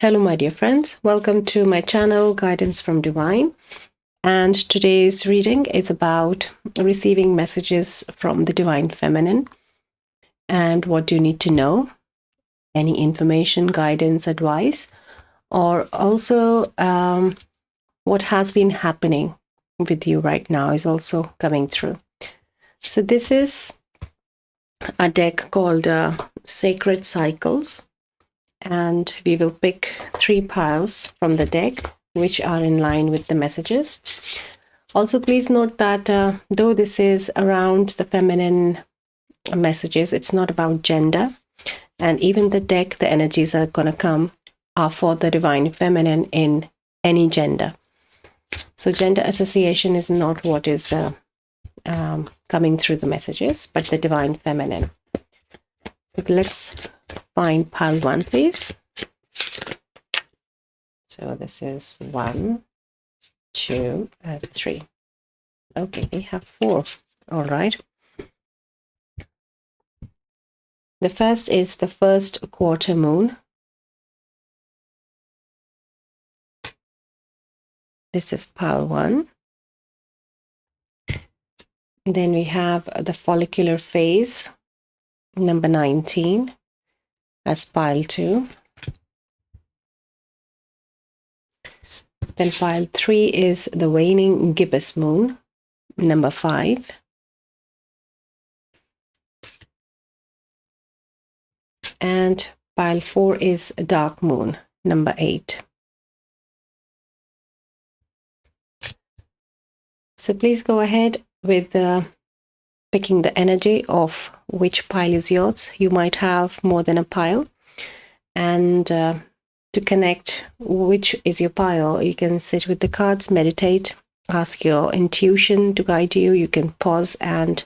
Hello, my dear friends. Welcome to my channel, Guidance from Divine. And today's reading is about receiving messages from the Divine Feminine. And what do you need to know? Any information, guidance, advice, or also what has been happening with you right now is also coming through. So, this is a deck called Sacred Cycles. And we will pick 3 piles from the deck which are in line with the messages. Also, please note that though this is around the feminine messages, it's not about gender. And even the deck, the energies are going to come are for the Divine Feminine in any gender. So gender association is not what is coming through the messages, but the Divine Feminine. Let's find pile 1, please. So this is 1, 2, and 3. Okay, we have 4. All right. The first is the first quarter moon. This is pile 1. Then we have the follicular phase, number 19, as pile 2. Then pile 3 is the waning gibbous moon, number 5. And pile 4 is dark moon, number 8. So please go ahead with picking the energy of which pile is yours. You might have more than a pile. And to connect which is your pile, you can sit with the cards, meditate, ask your intuition to guide you. You can pause and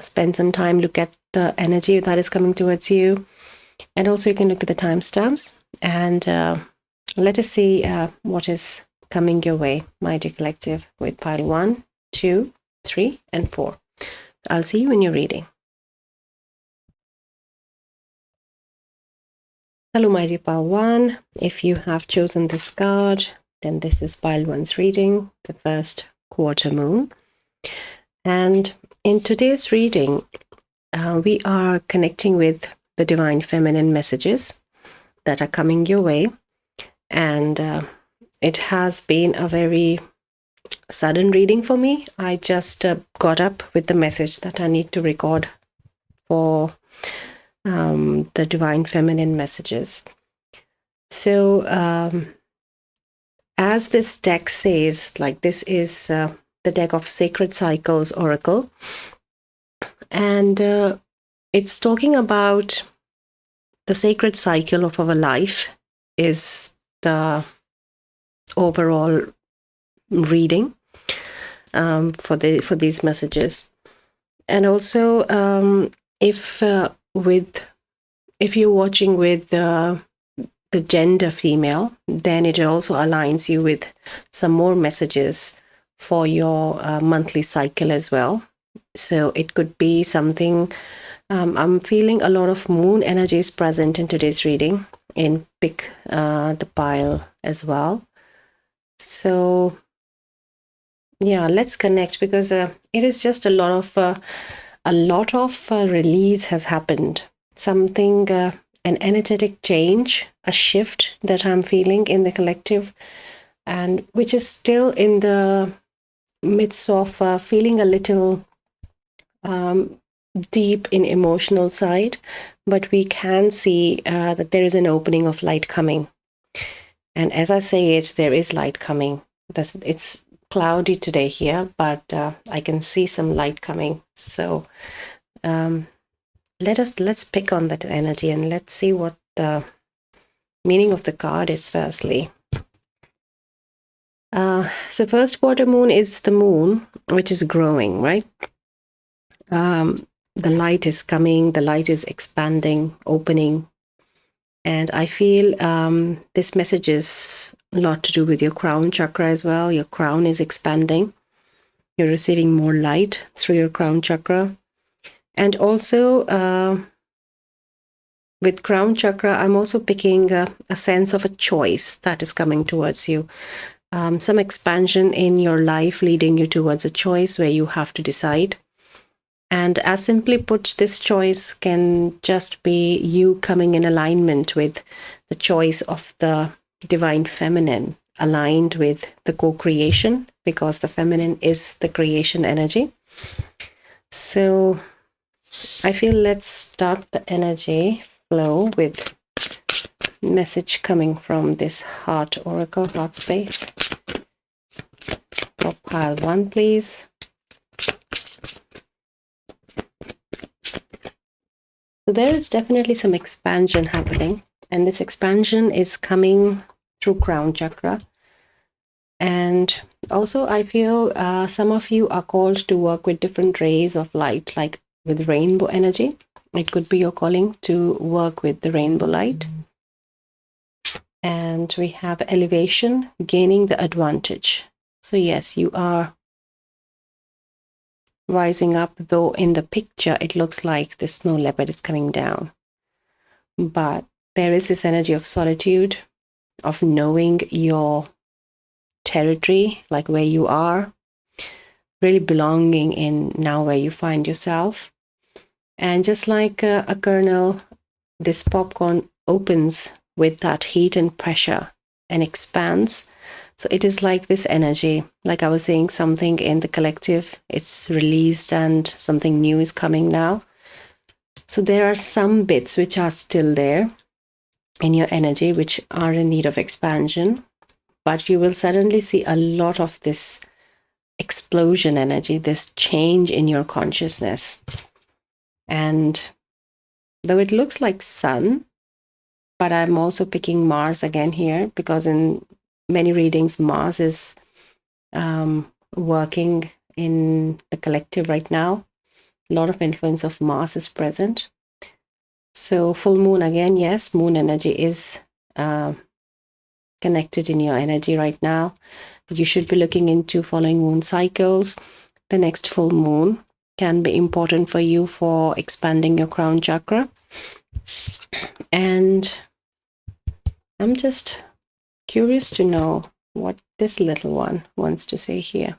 spend some time, look at the energy that is coming towards you. And also you can look at the timestamps and let us see what is coming your way, my dear collective, with pile 1, 2, 3, and 4. I'll see you in your reading. Hello, my dear pile 1. If you have chosen this card, then this is pile 1's reading, the first quarter moon. And in today's reading, we are connecting with the Divine Feminine messages that are coming your way. And it has been a very sudden reading for me. I just got up with the message that I need to record for the Divine Feminine messages. So as this deck says, like this is the deck of Sacred Cycles Oracle, and it's talking about the sacred cycle of our life is the overall reading for these messages. And also if you're watching with the gender female, then it also aligns you with some more messages for your monthly cycle as well. So it could be something, I'm feeling a lot of moon energy is present in today's reading, and pick the pile as well. So yeah, let's connect, because it is just a lot of release has happened. Something, an energetic change, a shift that I'm feeling in the collective, and which is still in the midst of feeling a little deep in emotional side, but we can see that there is an opening of light coming. And as I say it, there is light coming. It's cloudy today here, but I can see some light coming. So let's pick on that energy and let's see what the meaning of the card is firstly. So first quarter moon is the moon which is growing, right? The light is coming, the light is expanding, opening. And I feel this message is a lot to do with your crown chakra as well. Your crown is expanding. You're receiving more light through your crown chakra. And also with crown chakra, I'm also picking a sense of a choice that is coming towards you. Some expansion in your life leading you towards a choice where you have to decide. And as simply put, this choice can just be you coming in alignment with the choice of the divine feminine, aligned with the co-creation, because the feminine is the creation energy. So I feel let's start the energy flow with message coming from this heart oracle, heart space. For pile 1, please. So there is definitely some expansion happening, and this expansion is coming through crown chakra. And also I feel some of you are called to work with different rays of light, like with rainbow energy. It could be your calling to work with the rainbow light. And we have elevation, gaining the advantage. So yes, you are rising up, though in the picture it looks like the snow leopard is coming down. But there is this energy of solitude, of knowing your territory, like where you are, really belonging in now where you find yourself. And just like a kernel, this popcorn opens with that heat and pressure and expands. So it is like this energy, like I was saying, something in the collective, it's released and something new is coming now. So there are some bits which are still there in your energy, which are in need of expansion, but you will suddenly see a lot of this explosion energy, this change in your consciousness. And though it looks like sun, but I'm also picking Mars again here, because in many readings, Mars is working in the collective right now. A lot of influence of Mars is present. So full moon again, yes, moon energy is connected in your energy right now. You should be looking into following moon cycles. The next full moon can be important for you for expanding your crown chakra. And I'm just curious to know what this little one wants to say here,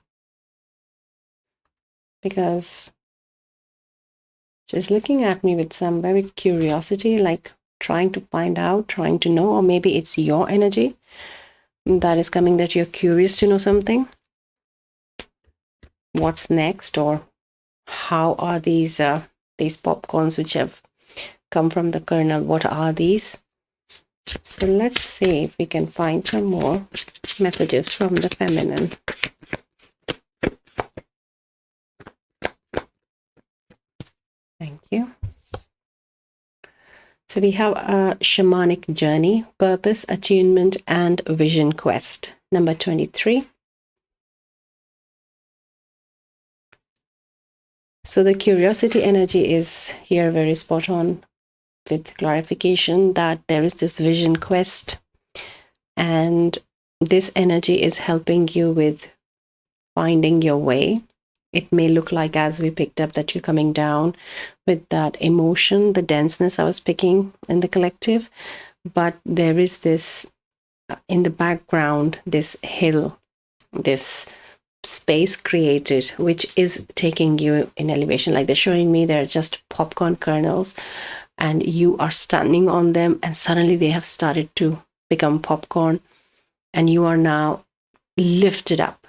because she's looking at me with some very curiosity, like trying to find out, trying to know, or maybe it's your energy that is coming, that you're curious to know something. What's next, or how are these popcorns which have come from the kernel, what are these? So let's see if we can find some more messages from the feminine. Thank you. So we have a shamanic journey, purpose, attunement, and vision quest, number 23. So the curiosity energy is here very spot on, with clarification that there is this vision quest, and this energy is helping you with finding your way. It may look like, as we picked up, that you're coming down with that emotion, the denseness I was picking in the collective, but there is this in the background, this hill, this space created, which is taking you in elevation. Like they're showing me they're just popcorn kernels, and you are standing on them, and suddenly they have started to become popcorn, and you are now lifted up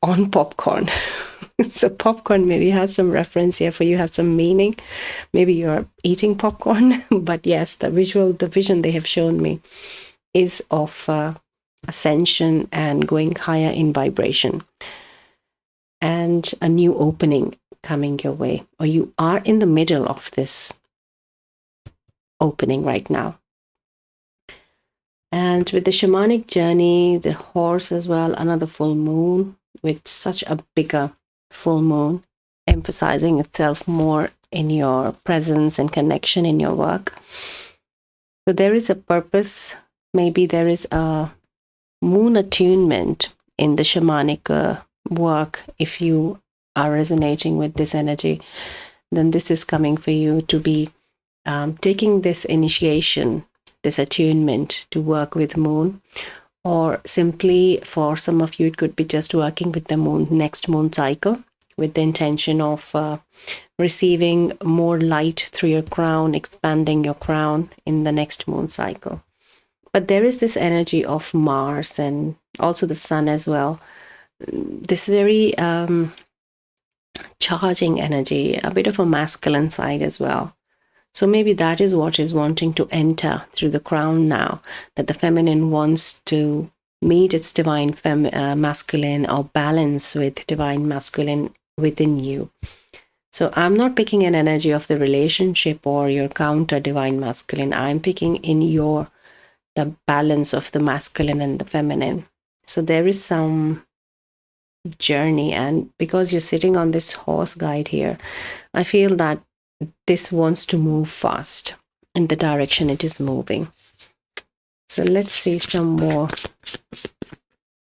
on popcorn. So popcorn maybe has some reference here for you, has some meaning. Maybe you're eating popcorn, but yes, the vision they have shown me is of ascension and going higher in vibration, and a new opening coming your way, or you are in the middle of this opening right now. And with the shamanic journey, the horse as well, another full moon, with such a bigger full moon, emphasizing itself more in your presence and connection in your work. So there is a purpose. Maybe there is a moon attunement in the shamanic work. If you are resonating with this energy, then this is coming for you to be taking this initiation, this attunement to work with moon, or simply for some of you, it could be just working with the moon, next moon cycle, with the intention of receiving more light through your crown, expanding your crown in the next moon cycle. But there is this energy of Mars and also the sun as well. This very charging energy, a bit of a masculine side as well. So maybe that is what is wanting to enter through the crown now, that the feminine wants to meet its divine masculine or balance with divine masculine within you. So I'm not picking an energy of the relationship or your counter divine masculine. I'm picking in the balance of the masculine and the feminine. So there is some journey, and because you're sitting on this horse guide here, I feel that this wants to move fast in the direction it is moving. So let's see some more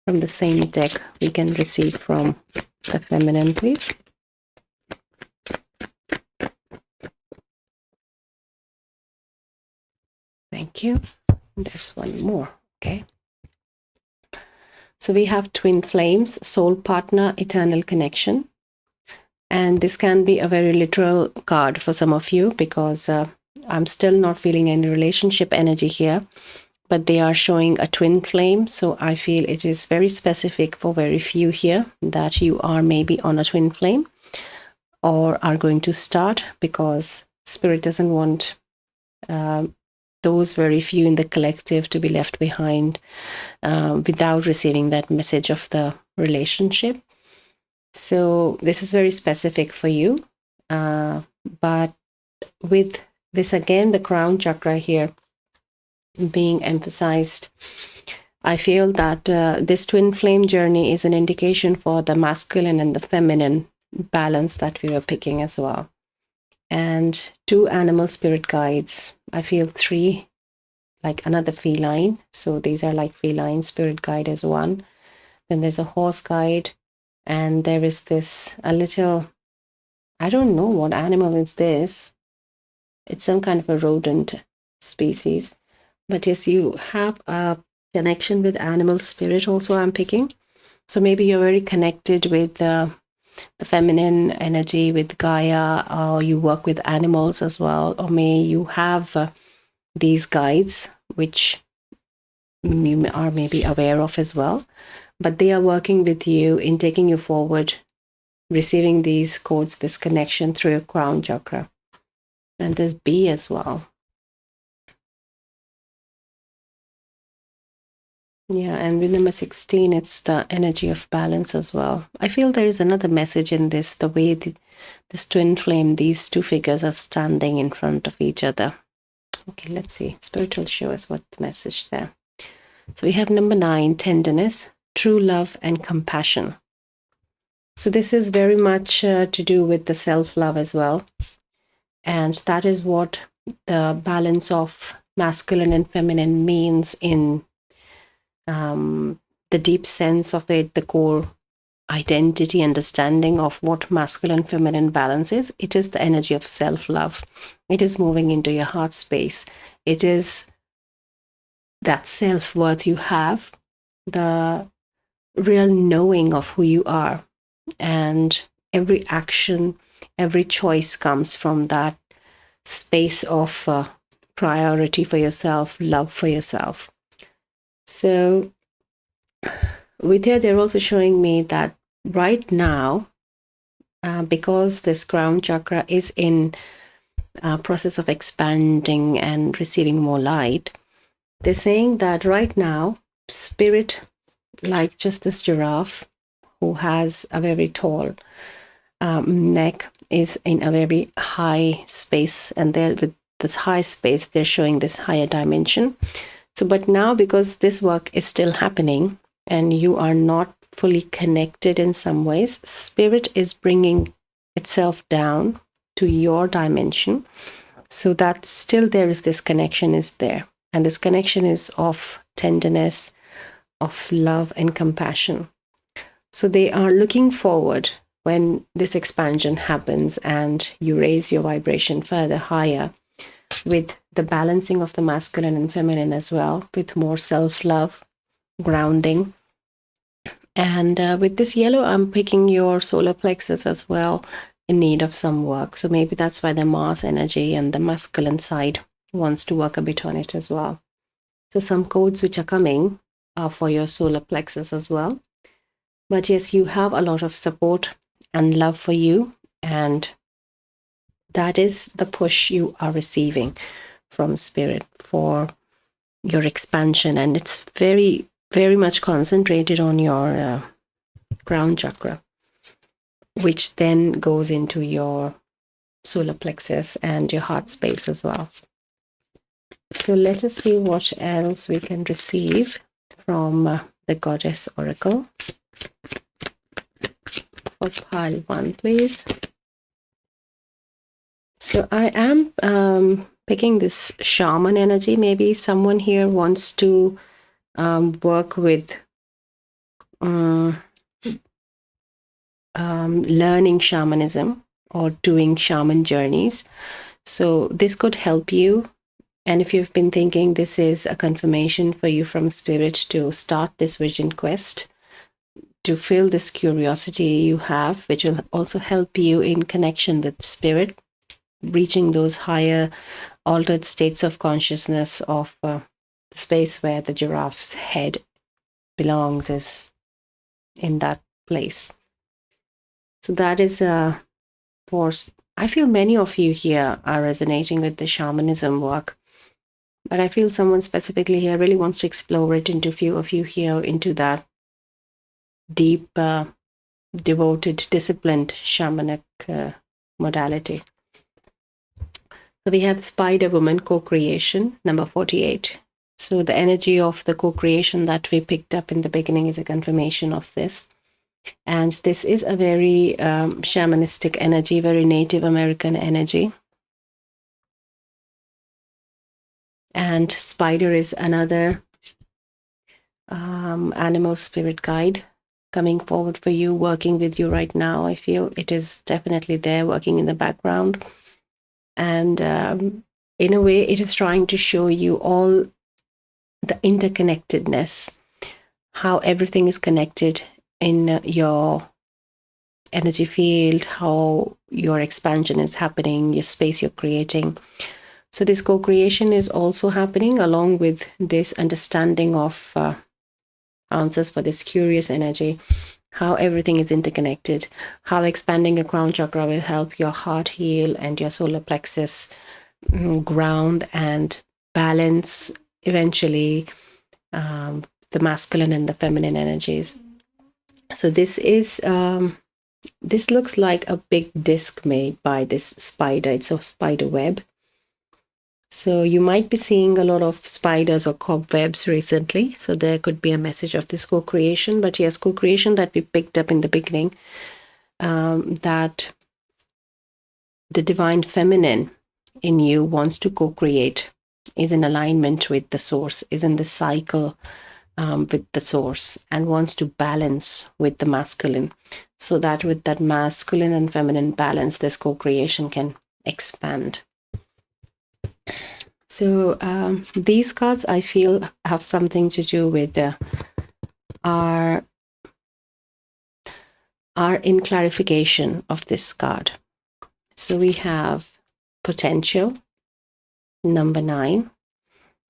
from the same deck we can receive from the feminine, please. Thank you. There's one more. Okay. So we have twin flames, soul partner, eternal connection. And this can be a very literal card for some of you, because I'm still not feeling any relationship energy here, but they are showing a twin flame. So I feel it is very specific for very few here that you are maybe on a twin flame or are going to start, because Spirit doesn't want those very few in the collective to be left behind without receiving that message of the relationship. So this is very specific for you. But with this, again, the crown chakra here being emphasized, I feel that this twin flame journey is an indication for the masculine and the feminine balance that we were picking as well. And 2 animal spirit guides. I feel 3, like another feline. So these are like feline spirit guide as one. Then there's a horse guide. And there is this, a little, I don't know what animal is this. It's some kind of a rodent species. But yes, you have a connection with animal spirit also, I'm picking. So maybe you're very connected with the feminine energy, with Gaia, or you work with animals as well. Or may you have these guides, which you are maybe aware of as well. But they are working with you in taking you forward, receiving these codes, this connection through your crown chakra. And there's B as well. Yeah, and with number 16, it's the energy of balance as well. I feel there is another message in this, the way this twin flame, these 2 figures are standing in front of each other. Okay, let's see. Spirit will show us what the message there. So we have number 9, tenderness, true love and compassion. So this is very much to do with the self-love as well. And that is what the balance of masculine and feminine means in the deep sense of it, the core identity, understanding of what masculine feminine balance is. It is the energy of self-love. It is moving into your heart space. It is that self-worth you have, the real knowing of who you are, and every action, every choice comes from that space of priority for yourself, love for yourself. So with here, they're also showing me that right now, because this crown chakra is in a process of expanding and receiving more light, they're saying that right now, Spirit, like just this giraffe who has a very tall neck, is in a very high space, and there with this high space, they're showing this higher dimension. So, but now, because this work is still happening and you are not fully connected in some ways, Spirit is bringing itself down to your dimension, so that still there is this connection is there. And this connection is of tenderness, of love and compassion. So they are looking forward when this expansion happens and you raise your vibration further higher, with the balancing of the masculine and feminine as well, with more self-love, grounding. And with this yellow, I'm picking your solar plexus as well, in need of some work. So maybe that's why the Mars energy and the masculine side wants to work a bit on it as well. So some codes which are coming are for your solar plexus as well. But yes, you have a lot of support and love for you, and that is the push you are receiving from spirit for your expansion. And it's very, very much concentrated on your crown chakra, which then goes into your solar plexus and your heart space as well. So let us see what else we can receive from the Goddess Oracle. For pile 1, please. So I am picking this shaman energy. Maybe someone here wants to work with learning shamanism or doing shaman journeys. So this could help you. And if you've been thinking this is a confirmation for you from spirit to start this vision quest, to feel this curiosity you have, which will also help you in connection with spirit, reaching those higher altered states of consciousness of the space where the giraffe's head belongs, is in that place. So that is for, I feel many of you here are resonating with the shamanism work, but I feel someone specifically here really wants to explore it, into a few of you here into that deep, devoted, disciplined shamanic modality. So we have Spider Woman co-creation, number 48. So the energy of the co-creation that we picked up in the beginning is a confirmation of this. And this is a very shamanistic energy, very Native American energy. And spider is another animal spirit guide coming forward for you, working with you right now. I feel it is definitely there, working in the background. And in a way, it is trying to show you all the interconnectedness, how everything is connected in your energy field, how your expansion is happening, your space you're creating. So this co-creation is also happening along with this understanding of answers for this curious energy, how everything is interconnected, how expanding your crown chakra will help your heart heal and your solar plexus ground and balance eventually the masculine and the feminine energies. So this is this looks like a big disc made by this spider. It's a spider web. So you might be seeing a lot of spiders or cobwebs recently. So there could be a message of this co-creation. But yes, co-creation that we picked up in the beginning, that the divine feminine in you wants to co-create, is in alignment with the source, is in the cycle with the source, and wants to balance with the masculine, so that with that masculine and feminine balance, this co-creation can expand. So these cards, I feel, have something to do with are in clarification of this card. So we have potential, number 9.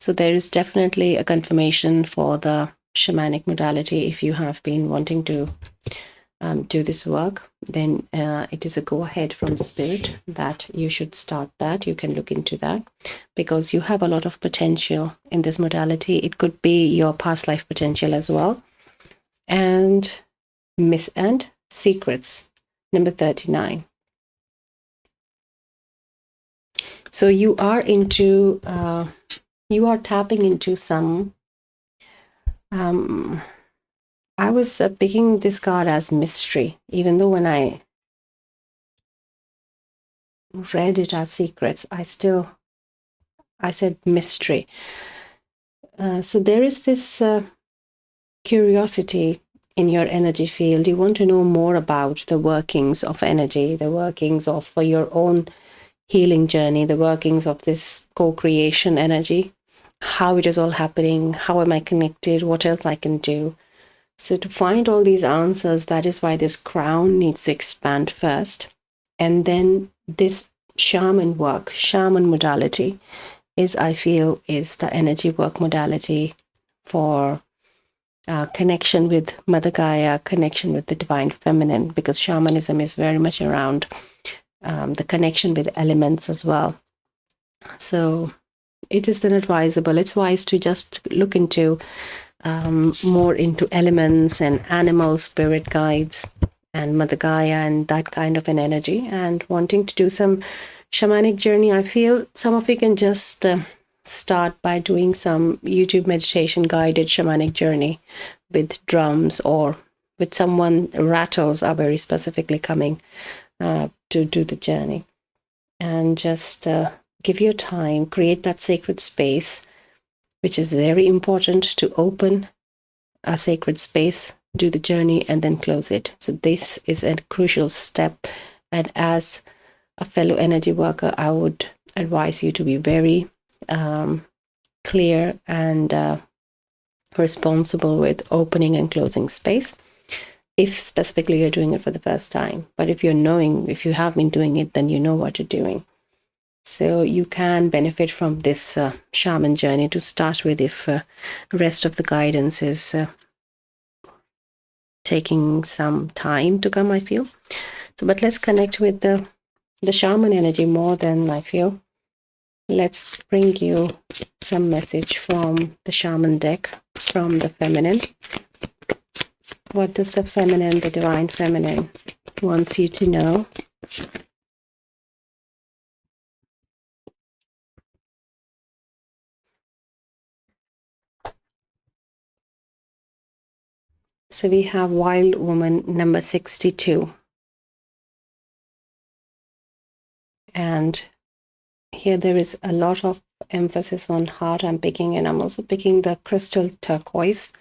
So there is definitely a confirmation for the shamanic modality. If you have been wanting to do this work, then it is a go-ahead from spirit that you should start that. You can look into that because you have a lot of potential in this modality. It could be your past life potential as well. And secrets, number 39. So you are into you are tapping into some I was picking this card as mystery, even though when I read it as secrets, I said mystery. So there is this curiosity in your energy field. You want to know more about the workings of energy, the workings of your own healing journey, the workings of this co-creation energy, how it is all happening, how am I connected, what else I can do. So to find all these answers, that is why this crown needs to expand first. And then this shaman work, shaman modality is, I feel, is the energy work modality for connection with Mother Gaia, connection with the divine feminine, because shamanism is very much around the connection with elements as well. So it is then advisable, it's wise to just look into more into elements and animal spirit guides and Mother Gaia and that kind of an energy, and wanting to do some shamanic journey. I feel some of you can just start by doing some YouTube meditation guided shamanic journey with drums, or with someone, rattles are very specifically coming to do the journey. And just give your time, create that sacred space, which is very important, to open a sacred space, do the journey, and then close it. So this is a crucial step. And as a fellow energy worker, I would advise you to be very clear and responsible with opening and closing space, if specifically you're doing it for the first time. But if if you have been doing it, then you know what you're doing. So you can benefit from this shaman journey to start with, if the rest of the guidance is taking some time to come, I feel. So, but let's connect with the shaman energy more than, I feel. Let's bring you some message from the shaman deck, from the feminine. What does the feminine, the divine feminine, wants you to know? So we have Wild Woman number 62. And here there is a lot of emphasis on heart I'm picking, and I'm also picking the crystal turquoise,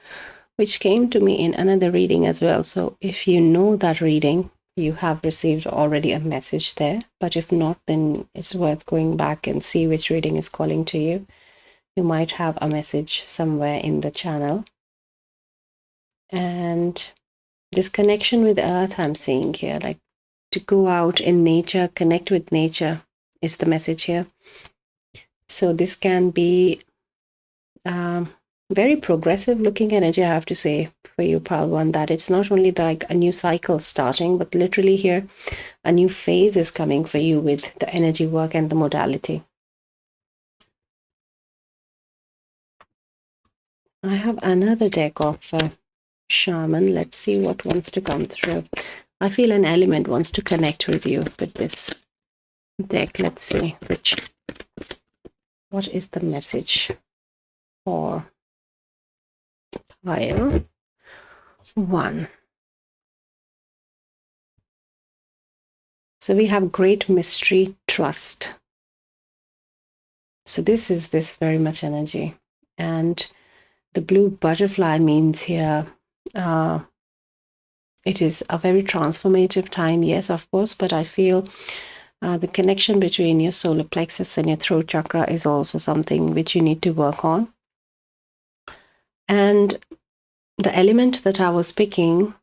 which came to me in another reading as well. So if you know that reading, you have received already a message there. But if not, then it's worth going back and see which reading is calling to you. You might have a message somewhere in the channel. And this connection with earth I'm seeing here, like to go out in nature, connect with nature, is the message here. So this can be very progressive looking energy, I have to say, for you, Palwan, that it's not only like a new cycle starting, but literally here a new phase is coming for you with the energy work and the modality. I have another deck of shaman. Let's see what wants to come through. I feel an element wants to connect with you with this deck. Let's see what is the message for pile 1. So we have great mystery, trust. So this is this very much energy. And the blue butterfly means here it is a very transformative time, yes, of course, but I feel the connection between your solar plexus and your throat chakra is also something which you need to work on. And the element that I was picking,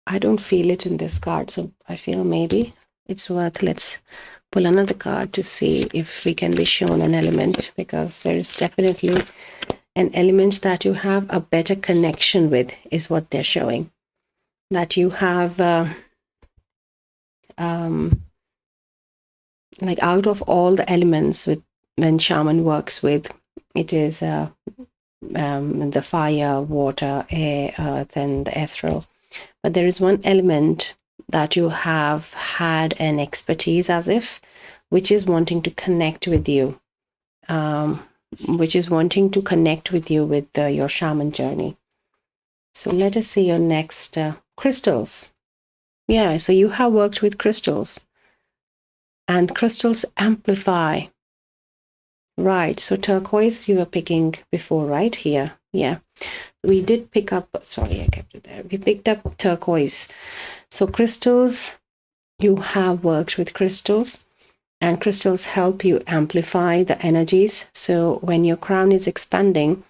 I don't feel it in this card, so I feel maybe it's worth, let's pull another card to see if we can be shown an element, because there is definitely an element that you have a better connection with, is what they're showing. That you have, like out of all the elements when shaman works with, it is the fire, water, air, earth, and the ethereal. But there is one element that you have had an expertise as if, which is wanting to connect with you, with your shaman journey. So let us see your next crystals. Yeah, so you have worked with crystals, and crystals amplify. Right, so turquoise you were picking before, right? Here, yeah. We did pick up, sorry, I kept it there. We picked up turquoise. So crystals you have worked with crystals, and crystals help you amplify the energies. So when your crown is expanding,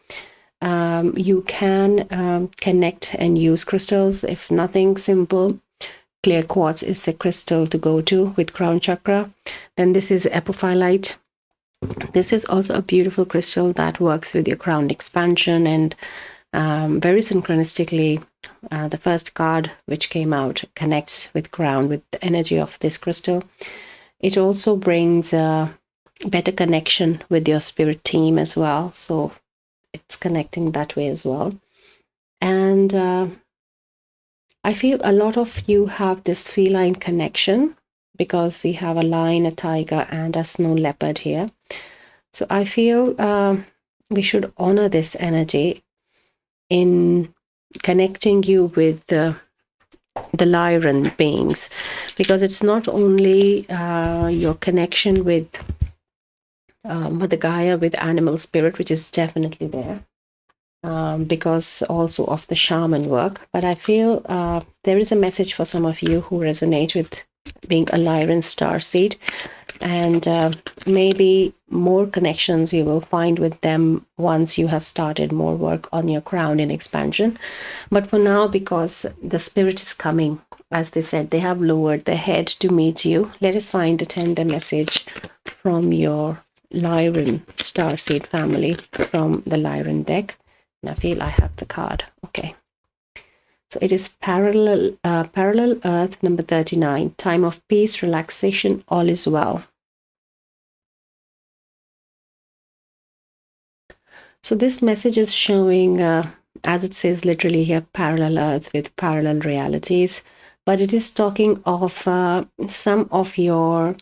you can connect and use crystals. If nothing simple, clear quartz is the crystal to go to with crown chakra. Then this is epiphyllite. This is also a beautiful crystal that works with your crown expansion, and very synchronistically, the first card which came out connects with crown with the energy of this crystal. It also brings a better connection with your spirit team as well. So it's connecting that way as well. And I feel a lot of you have this feline connection because we have a lion, a tiger, and a snow leopard here. So I feel we should honor this energy in connecting you with the Lyran beings, because it's not only your connection with Mother Gaia, with animal spirit, which is definitely there, because also of the shaman work. But I feel there is a message for some of you who resonate with being a Lyran starseed, and maybe more connections you will find with them once you have started more work on your crown in expansion. But for now, because the spirit is coming, as they said, they have lowered their head to meet you. Let us find a tender message from your Lyran starseed family from the Lyran deck. And I feel I have the card. Okay. So it is parallel Earth number 39, time of peace, relaxation, all is well. So this message is showing, as it says literally here, parallel Earth with parallel realities, but it is talking of some of your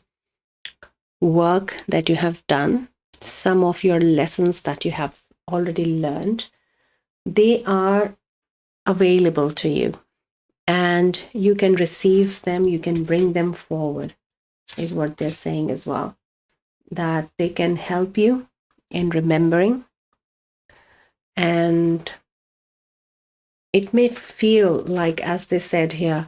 work that you have done, some of your lessons that you have already learned. They are available to you, and you can receive them, you can bring them forward, is what they're saying as well, that they can help you in remembering. And it may feel like, as they said here,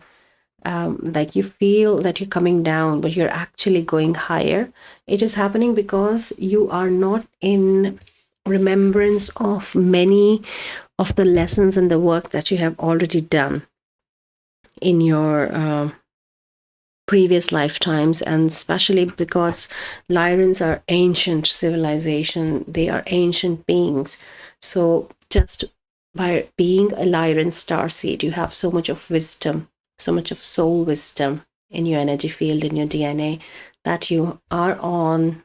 like you feel that you're coming down, but you're actually going higher. It is happening because you are not in remembrance of many of the lessons and the work that you have already done in your previous lifetimes, and especially because Lyrans are ancient civilization, they are ancient beings. So just by being a Lyran starseed, you have so much of wisdom, so much of soul wisdom in your energy field, in your DNA, that you are on.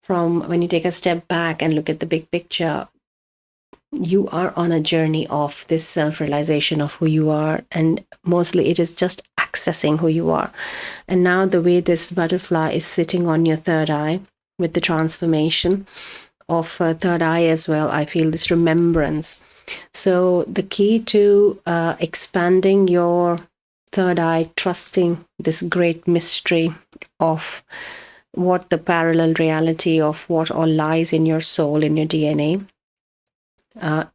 From when you take a step back and look at the big picture, you are on a journey of this self-realization of who you are, and mostly it is just accessing who you are. And now the way this butterfly is sitting on your third eye with the transformation of third eye as well, I feel this remembrance. So the key to expanding your third eye, trusting this great mystery of what the parallel reality of what all lies in your soul, in your DNA,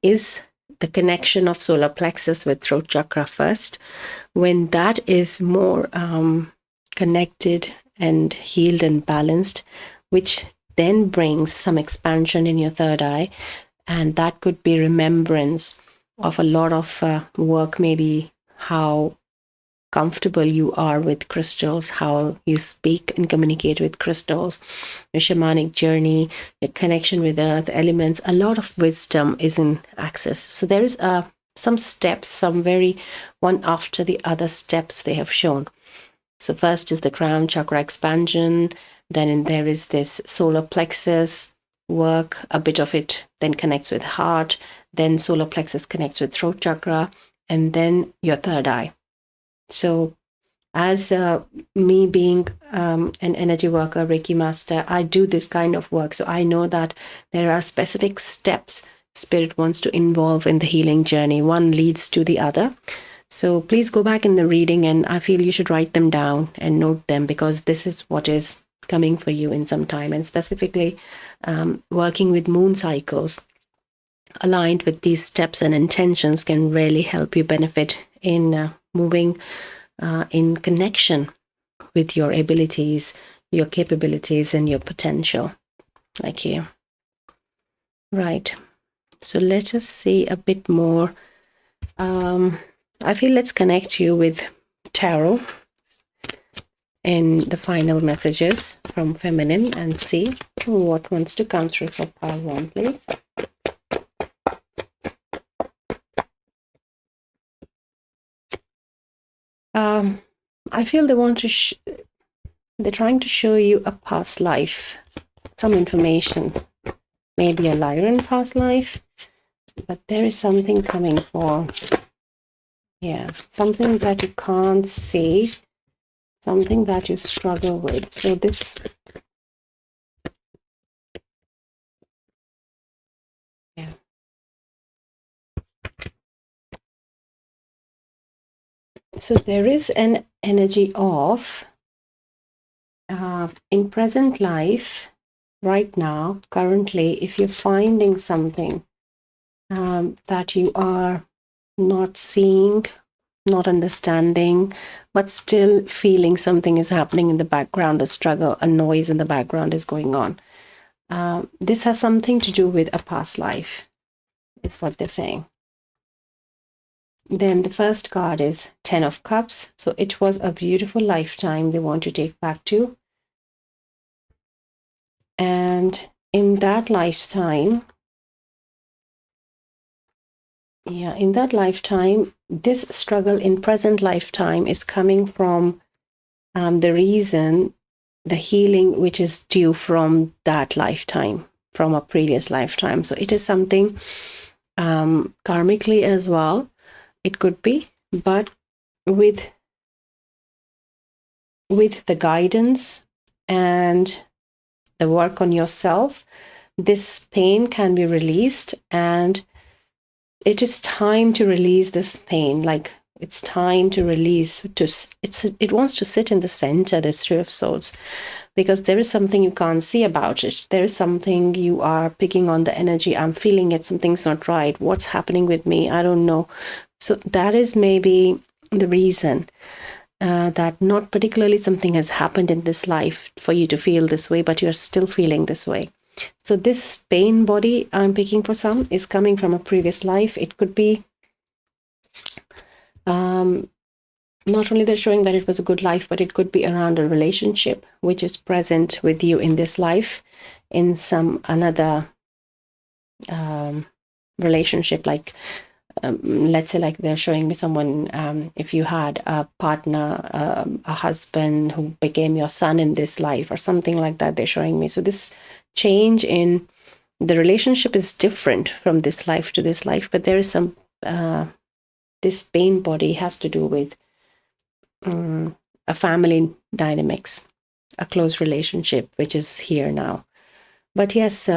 is the connection of solar plexus with throat chakra first. When that is more connected and healed and balanced, which then brings some expansion in your third eye, and that could be remembrance of a lot of work, maybe how comfortable you are with crystals, how you speak and communicate with crystals, your shamanic journey, your connection with earth elements. A lot of wisdom is in access. So there is some steps, some very one after the other steps they have shown. So first is the crown chakra expansion, then there is this solar plexus work, a bit of it then connects with heart, then solar plexus connects with throat chakra, and then your third eye. So as me being an energy worker, Reiki master, I do this kind of work. So I know that there are specific steps Spirit wants to involve in the healing journey. One leads to the other. So please go back in the reading, and I feel you should write them down and note them, because this is what is coming for you in some time. And specifically working with moon cycles aligned with these steps and intentions can really help you benefit in moving in connection with your abilities, your capabilities, and your potential, like here. Right. So let us see a bit more. I feel let's connect you with tarot in the final messages from feminine and see what wants to come through for pile 1, please. I feel they want to they're trying to show you a past life, some information, maybe a liar in past life, but there is something coming for, yeah, something that you can't see, something that you struggle with. So this, yeah. So there is an energy of, in present life, right now, currently, if you're finding something that you are not seeing, not understanding, but still feeling something is happening in the background, a struggle, a noise in the background is going on. This has something to do with a past life, is what they're saying. Then the first card is 10 of Cups. So it was a beautiful lifetime they want to take back to. And in that lifetime, in that lifetime, this struggle in present lifetime is coming from the reason, the healing which is due from that lifetime, from a previous lifetime. So it is something karmically as well, it could be, but with the guidance and the work on yourself, this pain can be released, and it is time to release this pain. Like, it's time to release, it wants to sit in the center, the Three of Swords, because there is something you can't see about it. There is something you are picking on the energy. I'm feeling it, something's not right. What's happening with me? I don't know. So that is maybe the reason that not particularly something has happened in this life for you to feel this way, but you're still feeling this way. So this pain body I'm picking for some is coming from a previous life. It could be not only they're showing that it was a good life, but it could be around a relationship which is present with you in this life, in some another relationship, like let's say, like they're showing me someone, if you had a partner, a husband who became your son in this life or something like that, they're showing me. So this change in the relationship is different from this life to this life, but there is some this pain body has to do with a family dynamics, a close relationship, which is here now. But yes,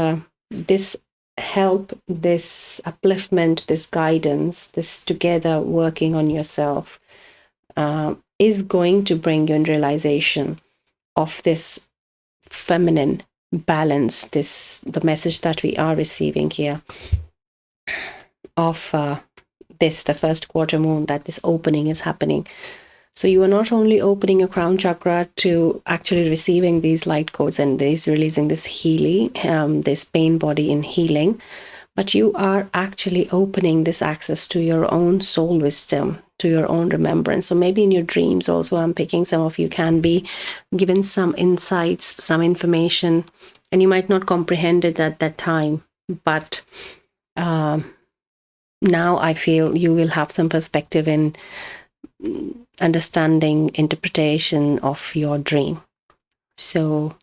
this help, this upliftment, this guidance, this together working on yourself is going to bring you in realization of this feminine balance, the message that we are receiving here of the first quarter moon, that this opening is happening. So you are not only opening your crown chakra to actually receiving these light codes and this releasing this healing, this pain body in healing, but you are actually opening this access to your own soul wisdom, to your own remembrance. So maybe in your dreams also, I'm picking, some of you can be given some insights, some information, and you might not comprehend it at that time, but now I feel you will have some perspective in understanding, interpretation of your dream. So,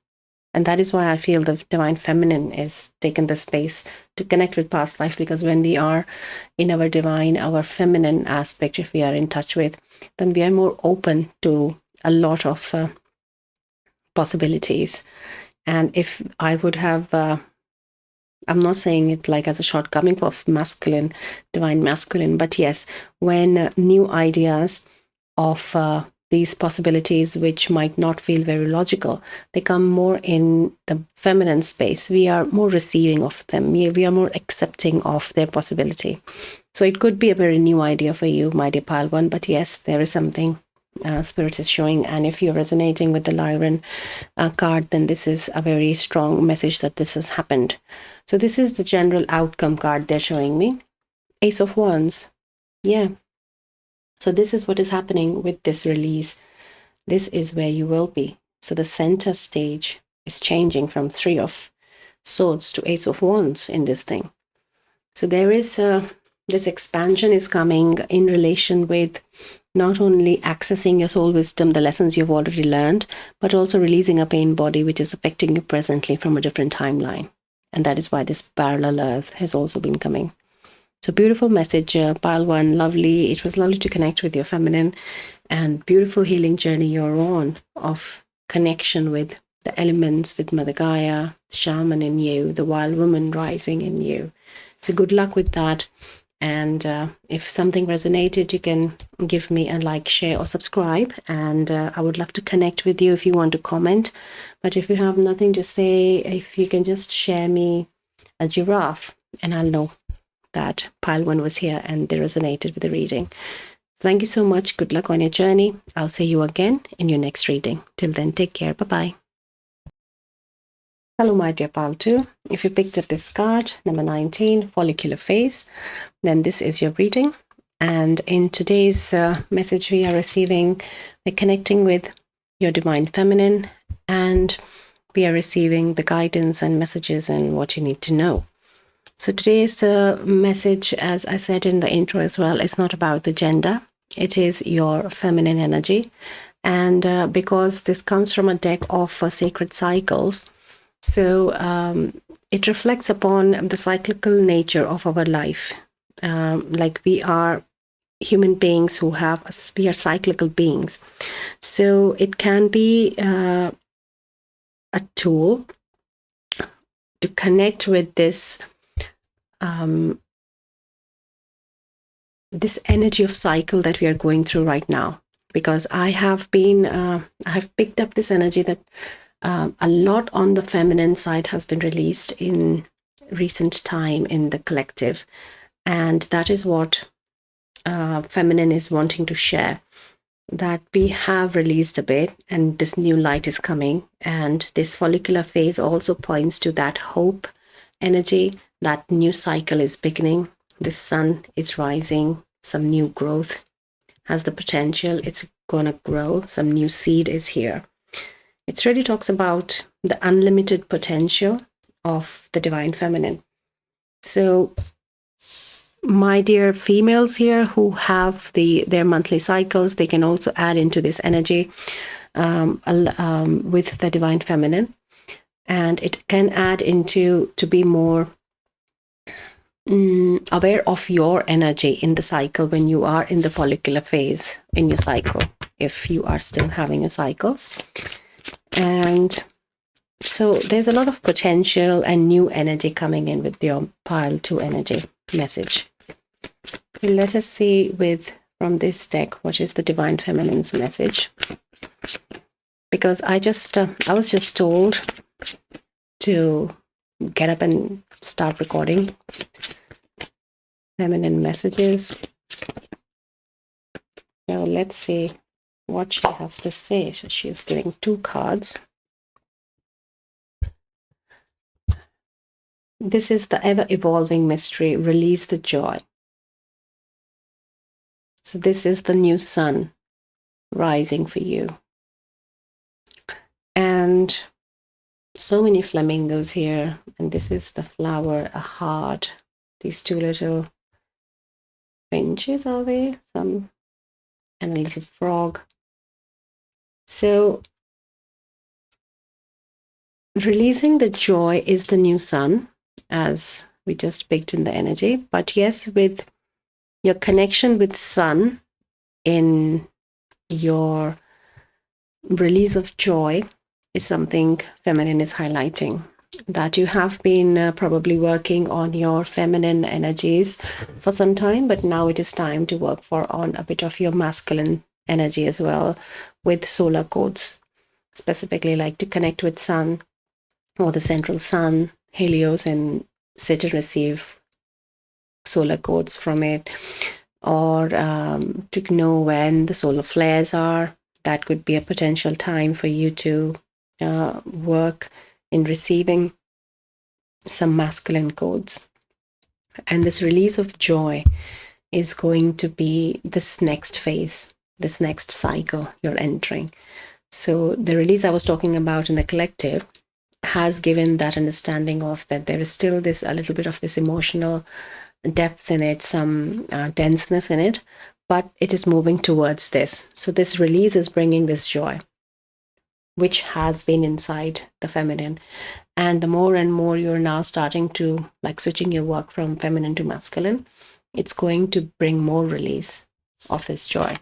and that is why I feel the divine feminine is taken the space to connect with past life, because when we are in our divine, our feminine aspect, if we are in touch with, then we are more open to a lot of possibilities. And if I would have I'm not saying it like as a shortcoming of masculine, divine masculine, but yes, when new ideas of these possibilities, which might not feel very logical, they come more in the feminine space. We are more receiving of them. We are more accepting of their possibility. So it could be a very new idea for you, my dear pile one, but yes, there is something Spirit is showing. And if you're resonating with the Lyran card, then this is a very strong message that this has happened. So this is the general outcome card they're showing me. Ace of Wands. Yeah. So this is what is happening with this release. This is where you will be. So the center stage is changing from Three of Swords to Ace of Wands in this thing. So there is this expansion is coming in relation with not only accessing your soul wisdom, the lessons you've already learned, but also releasing a pain body which is affecting you presently from a different timeline. And that is why this parallel earth has also been coming. So beautiful message, pile one, lovely. It was lovely to connect with your feminine, and beautiful healing journey you're on of connection with the elements, with Mother Gaia, shaman in you, the wild woman rising in you. So good luck with that. And if something resonated, you can give me a like, share, or subscribe. And I would love to connect with you if you want to comment. But if you have nothing to say, if you can just share me a giraffe, and I'll know that pile one was here and they resonated with the reading. Thank you so much. Good luck on your journey. I'll see you again in your next reading. Till then, take care. Bye-bye. Hello, my dear pile 2. If you picked up this card, number 19, follicular phase, then this is your reading. And in today's message we are receiving, we're connecting with your divine feminine, and we are receiving the guidance and messages and what you need to know. So today's message, as I said in the intro as well, is not about the gender. It is your feminine energy. And because this comes from a deck of sacred cycles, so it reflects upon the cyclical nature of our life. Like we are human beings we are cyclical beings. So it can be a tool to connect with this this energy of cycle that we are going through right now, because I have picked up this energy that a lot on the feminine side has been released in recent time in the collective, and that is what feminine is wanting to share, that we have released a bit and this new light is coming. And this follicular phase also points to that hope energy, that new cycle is beginning. The sun is rising, some new growth has the potential, it's gonna grow, some new seed is here. It really talks about the unlimited potential of the divine feminine. So my dear females here who have their monthly cycles, they can also add into this energy with the divine feminine, and it can add into to be more aware of your energy in the cycle when you are in the follicular phase in your cycle, if you are still having your cycles. And so there's a lot of potential and new energy coming in with your pile 2 energy message. Let us see from this deck what is the divine feminine's message, because I was just told to get up and start recording feminine messages. Now let's see what she has to say. So she is giving 2 cards. This is the ever-evolving mystery. Release the joy. So this is the new sun rising for you. And so many flamingos here. And this is the flower, a heart. These 2 little finches, are they? And a little frog. So releasing the joy is the new sun, as we just picked in the energy. But yes, with your connection with sun in your release of joy is something feminine is highlighting, that you have been probably working on your feminine energies for some time, but now it is time to work on a bit of your masculine energy as well, with solar codes, specifically like to connect with sun or the central sun, Helios, and sit and receive solar codes from it, or to know when the solar flares are. That could be a potential time for you to work in receiving some masculine codes. And this release of joy is going to be this next phase, this next cycle you're entering. So the release I was talking about in the collective has given that understanding of that there is still this a little bit of this emotional depth in it, some denseness in it, but it is moving towards this. So this release is bringing this joy, which has been inside the feminine. And the more and more you're now starting to like switching your work from feminine to masculine, it's going to bring more release of this joy.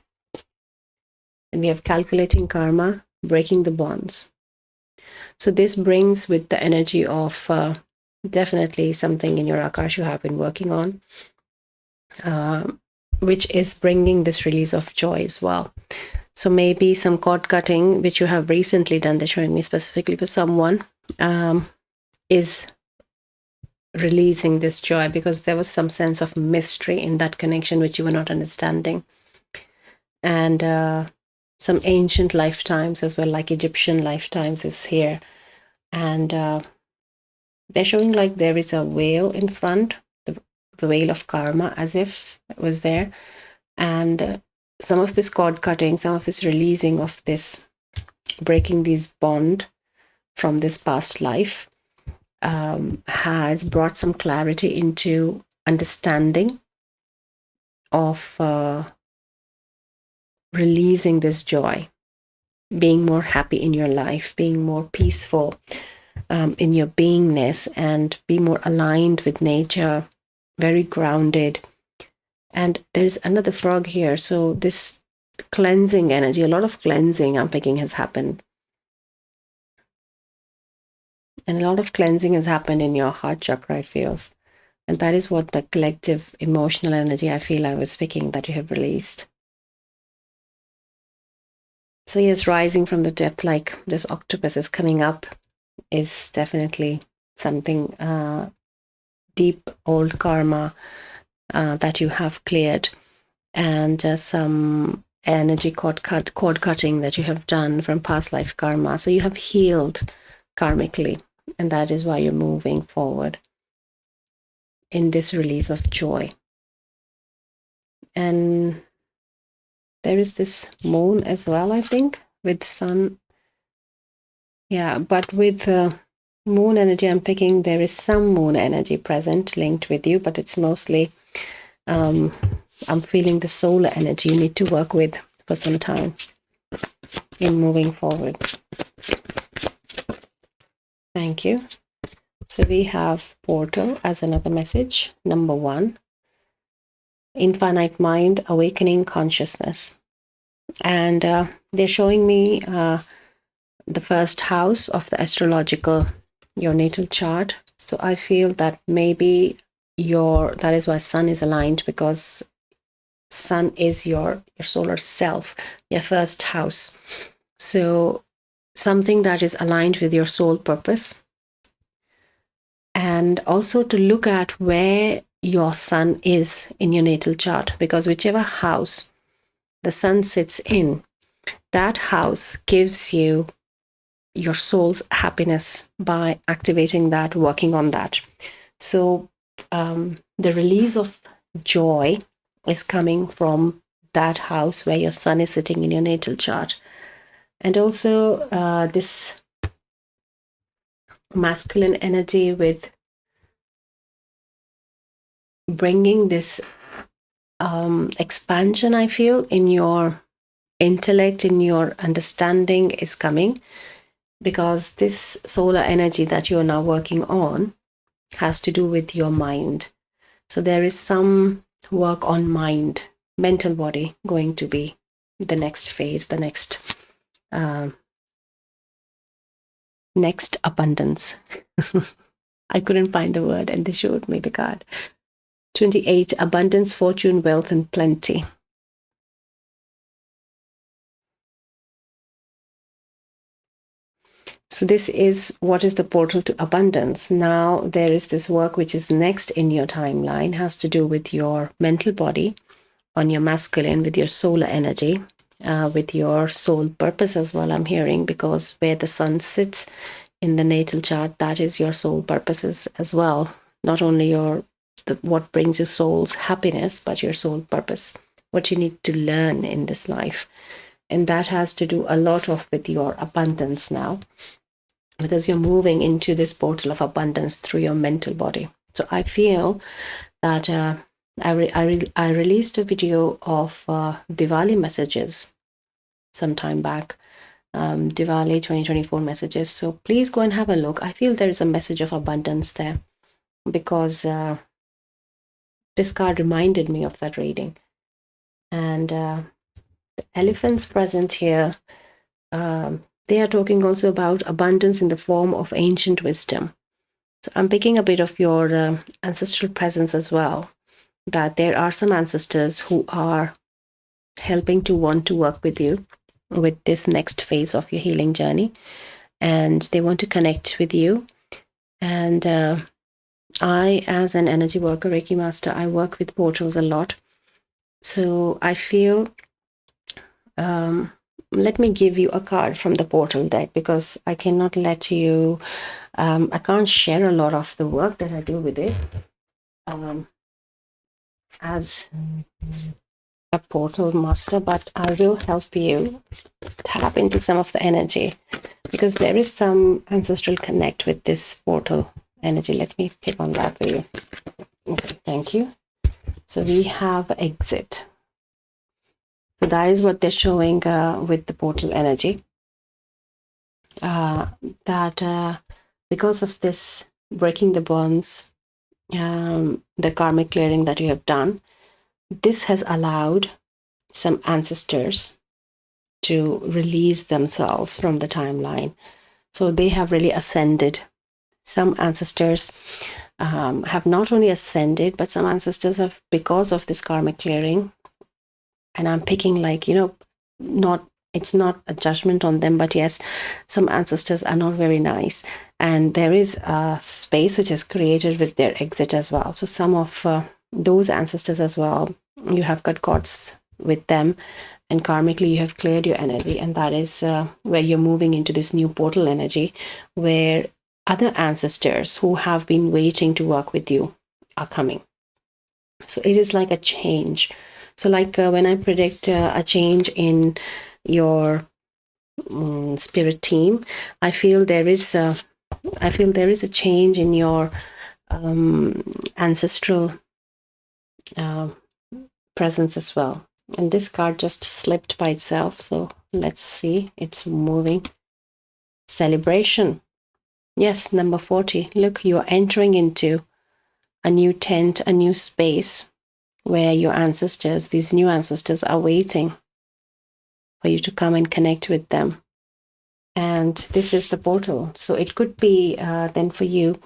And we have calculating karma, breaking the bonds. So this brings with the energy of definitely something in your Akash you have been working on, which is bringing this release of joy as well. So maybe some cord cutting, which you have recently done, they're showing me specifically for someone, is releasing this joy because there was some sense of mystery in that connection which you were not understanding. And some ancient lifetimes as well, like Egyptian lifetimes is here. And they're showing like there is a veil in front, the veil of karma, as if it was there. And some of this cord cutting, some of this releasing of this, breaking these bond from this past life has brought some clarity into understanding of releasing this joy, being more happy in your life, being more peaceful in your beingness, and be more aligned with nature, very grounded. And there's another frog here. So this cleansing energy, a lot of cleansing I'm picking has happened. And a lot of cleansing has happened in your heart chakra, it feels. And that is what the collective emotional energy I feel I was picking that you have released. So yes, rising from the depth, like this octopus is coming up, is definitely something deep old karma that you have cleared, and some energy cord cutting that you have done from past life karma. So you have healed karmically, and that is why you're moving forward in this release of joy. And there is this moon as well, I think, with sun. Yeah, but with moon energy I'm picking, there is some moon energy present linked with you, but it's mostly I'm feeling the solar energy you need to work with for some time in moving forward. Thank you. So we have portal as another message. Number 1, infinite mind, awakening consciousness. And they're showing me the first house of the astrological, your natal chart. So I feel that maybe that is why sun is aligned, because sun is your solar self, your first house. So something that is aligned with your soul purpose. And also to look at where your sun is in your natal chart, because whichever house the sun sits in, that house gives you your soul's happiness by activating that, working on that. So the release of joy is coming from that house where your sun is sitting in your natal chart. And also this masculine energy with bringing this expansion, I feel, in your intellect, in your understanding is coming, because this solar energy that you're now working on has to do with your mind. So there is some work on mind, mental body, going to be the next phase, the next abundance. I couldn't find the word, and they showed me the card. 28, abundance, fortune, wealth, and plenty. So this is what is the portal to abundance. Now there is this work which is next in your timeline, has to do with your mental body, on your masculine with your solar energy, with your soul purpose as well, I'm hearing, because where the sun sits in the natal chart, that is your soul purposes as well. Not only what brings your soul's happiness, but your soul purpose, what you need to learn in this life. And that has to do a lot of with your abundance now, because you're moving into this portal of abundance through your mental body. So I feel that I released a video of Diwali messages some time back, Diwali 2024 messages. So please go and have a look. I feel there is a message of abundance there, because this card reminded me of that reading. And the elephants present here, they are talking also about abundance in the form of ancient wisdom. So I'm picking a bit of your ancestral presence as well, that there are some ancestors who are helping to want to work with you with this next phase of your healing journey, and they want to connect with you. And I, as an energy worker, Reiki master, I work with portals a lot. So I feel, let me give you a card from the portal deck, because I cannot let you, I can't share a lot of the work that I do with it as a portal master, but I will help you tap into some of the energy, because there is some ancestral connect with this portal energy. Let me pick on that for you. Okay, thank you. So we have exit. So that is what they're showing with the portal energy. That because of this breaking the bonds, the karmic clearing that you have done, this has allowed some ancestors to release themselves from the timeline. So they have really ascended. Some ancestors have not only ascended, but some ancestors have, because of this karmic clearing, and I'm picking it's not a judgment on them, but yes, some ancestors are not very nice, and there is a space which is created with their exit as well. So some of those ancestors as well, you have got cords with them, and karmically you have cleared your energy, and that is where you're moving into this new portal energy, where other ancestors who have been waiting to work with you are coming. So it is like a change. So like when I predict a change in your spirit team, I feel there is a change in your ancestral presence as well. And this card just slipped by itself, so let's see, it's moving. Celebration. Yes, number 40. Look, you're entering into a new tent, a new space, where your ancestors, these new ancestors, are waiting for you to come and connect with them. And this is the portal. So it could be then for you,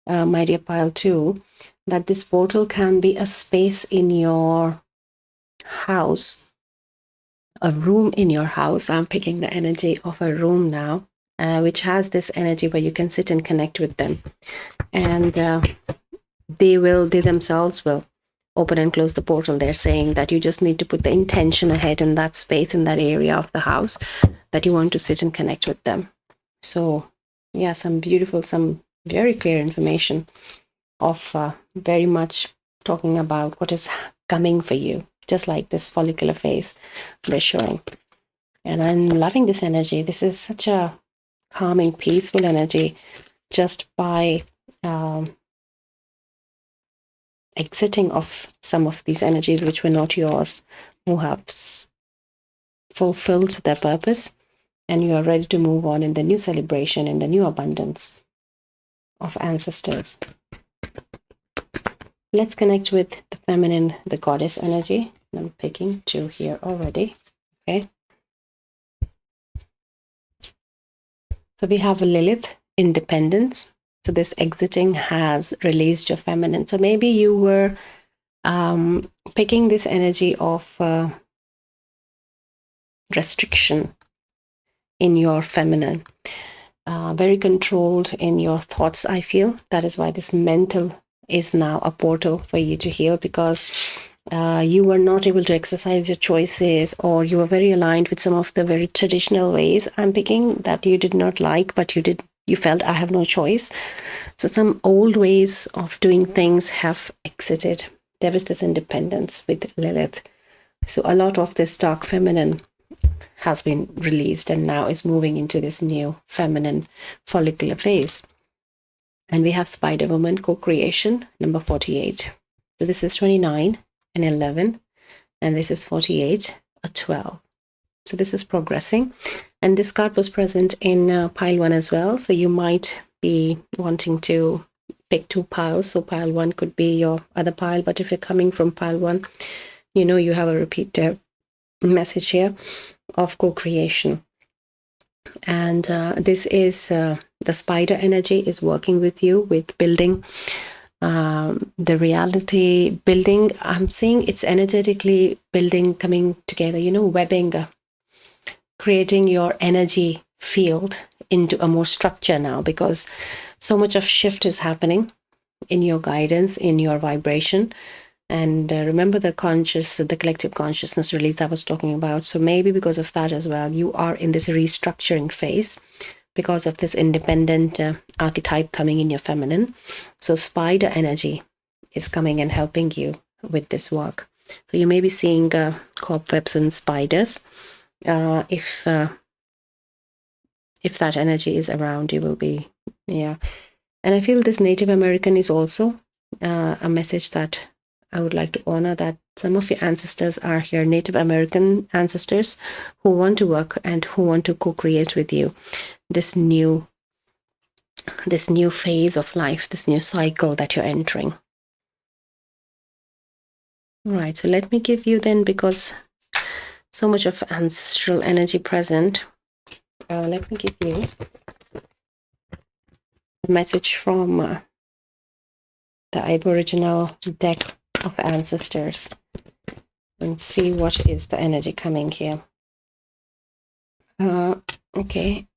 my dear Pile 2, that this portal can be a space in your house, a room in your house. I'm picking the energy of a room now, which has this energy where you can sit and connect with them. And they themselves will open and close the portal. They're saying that you just need to put the intention ahead in that space, in that area of the house, that you want to sit and connect with them. So yeah, some very clear information of very much talking about what is coming for you, just like this follicular phase they're showing. And I'm loving this energy. This is such a calming, peaceful energy, just by exiting of some of these energies which were not yours, who have fulfilled their purpose, and you are ready to move on in the new celebration, in the new abundance of ancestors. Let's connect with the feminine, the goddess energy. I'm picking 2 here already. Okay. So we have Lilith, independence. So this exiting has released your feminine. So maybe you were picking this energy of restriction in your feminine, very controlled in your thoughts, I feel. That is why this mental is now a portal for you to heal, because you were not able to exercise your choices, or you were very aligned with some of the very traditional ways I'm picking that you did not like, but you felt I have no choice. So some old ways of doing things have exited. There is this independence with Lilith. So a lot of this dark feminine has been released and now is moving into this new feminine follicular phase. And we have Spider Woman co-creation, number 48. So this is 29 and 11, and this is 48, a 12. So this is progressing. And this card was present in pile 1 as well. So you might be wanting to pick 2 piles. So pile 1 could be your other pile. But if you're coming from pile 1, you know you have a repeat message here of co-creation. And this is the spider energy is working with you with building the reality, building. I'm seeing it's energetically building, coming together, webbing, creating your energy field into a more structure now, because so much of shift is happening in your guidance, in your vibration. And remember the collective consciousness release I was talking about. So maybe because of that as well, you are in this restructuring phase because of this independent archetype coming in your feminine. So spider energy is coming and helping you with this work. So you may be seeing cobwebs and spiders. If that energy is around, you will be, yeah. And I feel this Native American is also a message that I would like to honor, that some of your ancestors are here, Native American ancestors, who want to work and who want to co-create with you this new phase of life, this new cycle that you're entering. Right, so let me give you then, because so much of ancestral energy present, let me give you a message from the Aboriginal deck of ancestors and see what is the energy coming here. Okay,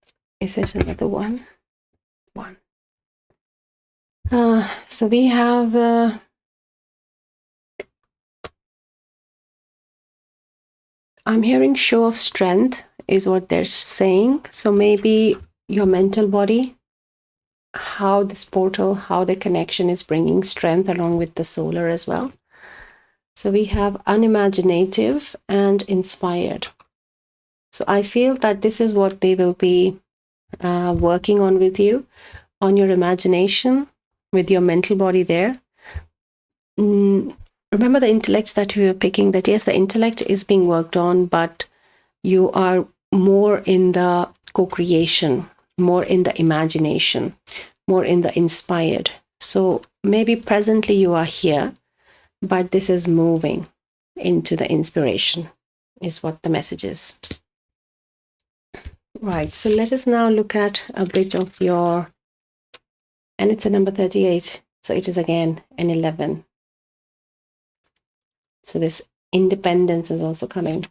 is it another one? So we have I'm hearing show of strength is what they're saying. So maybe your mental body, how this portal, how the connection is bringing strength along with the solar as well. So we have unimaginative and inspired. So I feel that this is what they will be working on with you, on your imagination, with your mental body there. Remember the intellect that we were picking, that yes, the intellect is being worked on, but you are more in the co-creation, more in the imagination, more in the inspired. So maybe presently you are here, but this is moving into the inspiration, is what the message is. Right, so let us now look at a bit of your, and it's a number 38, so it is again an 11. So this independence is also coming.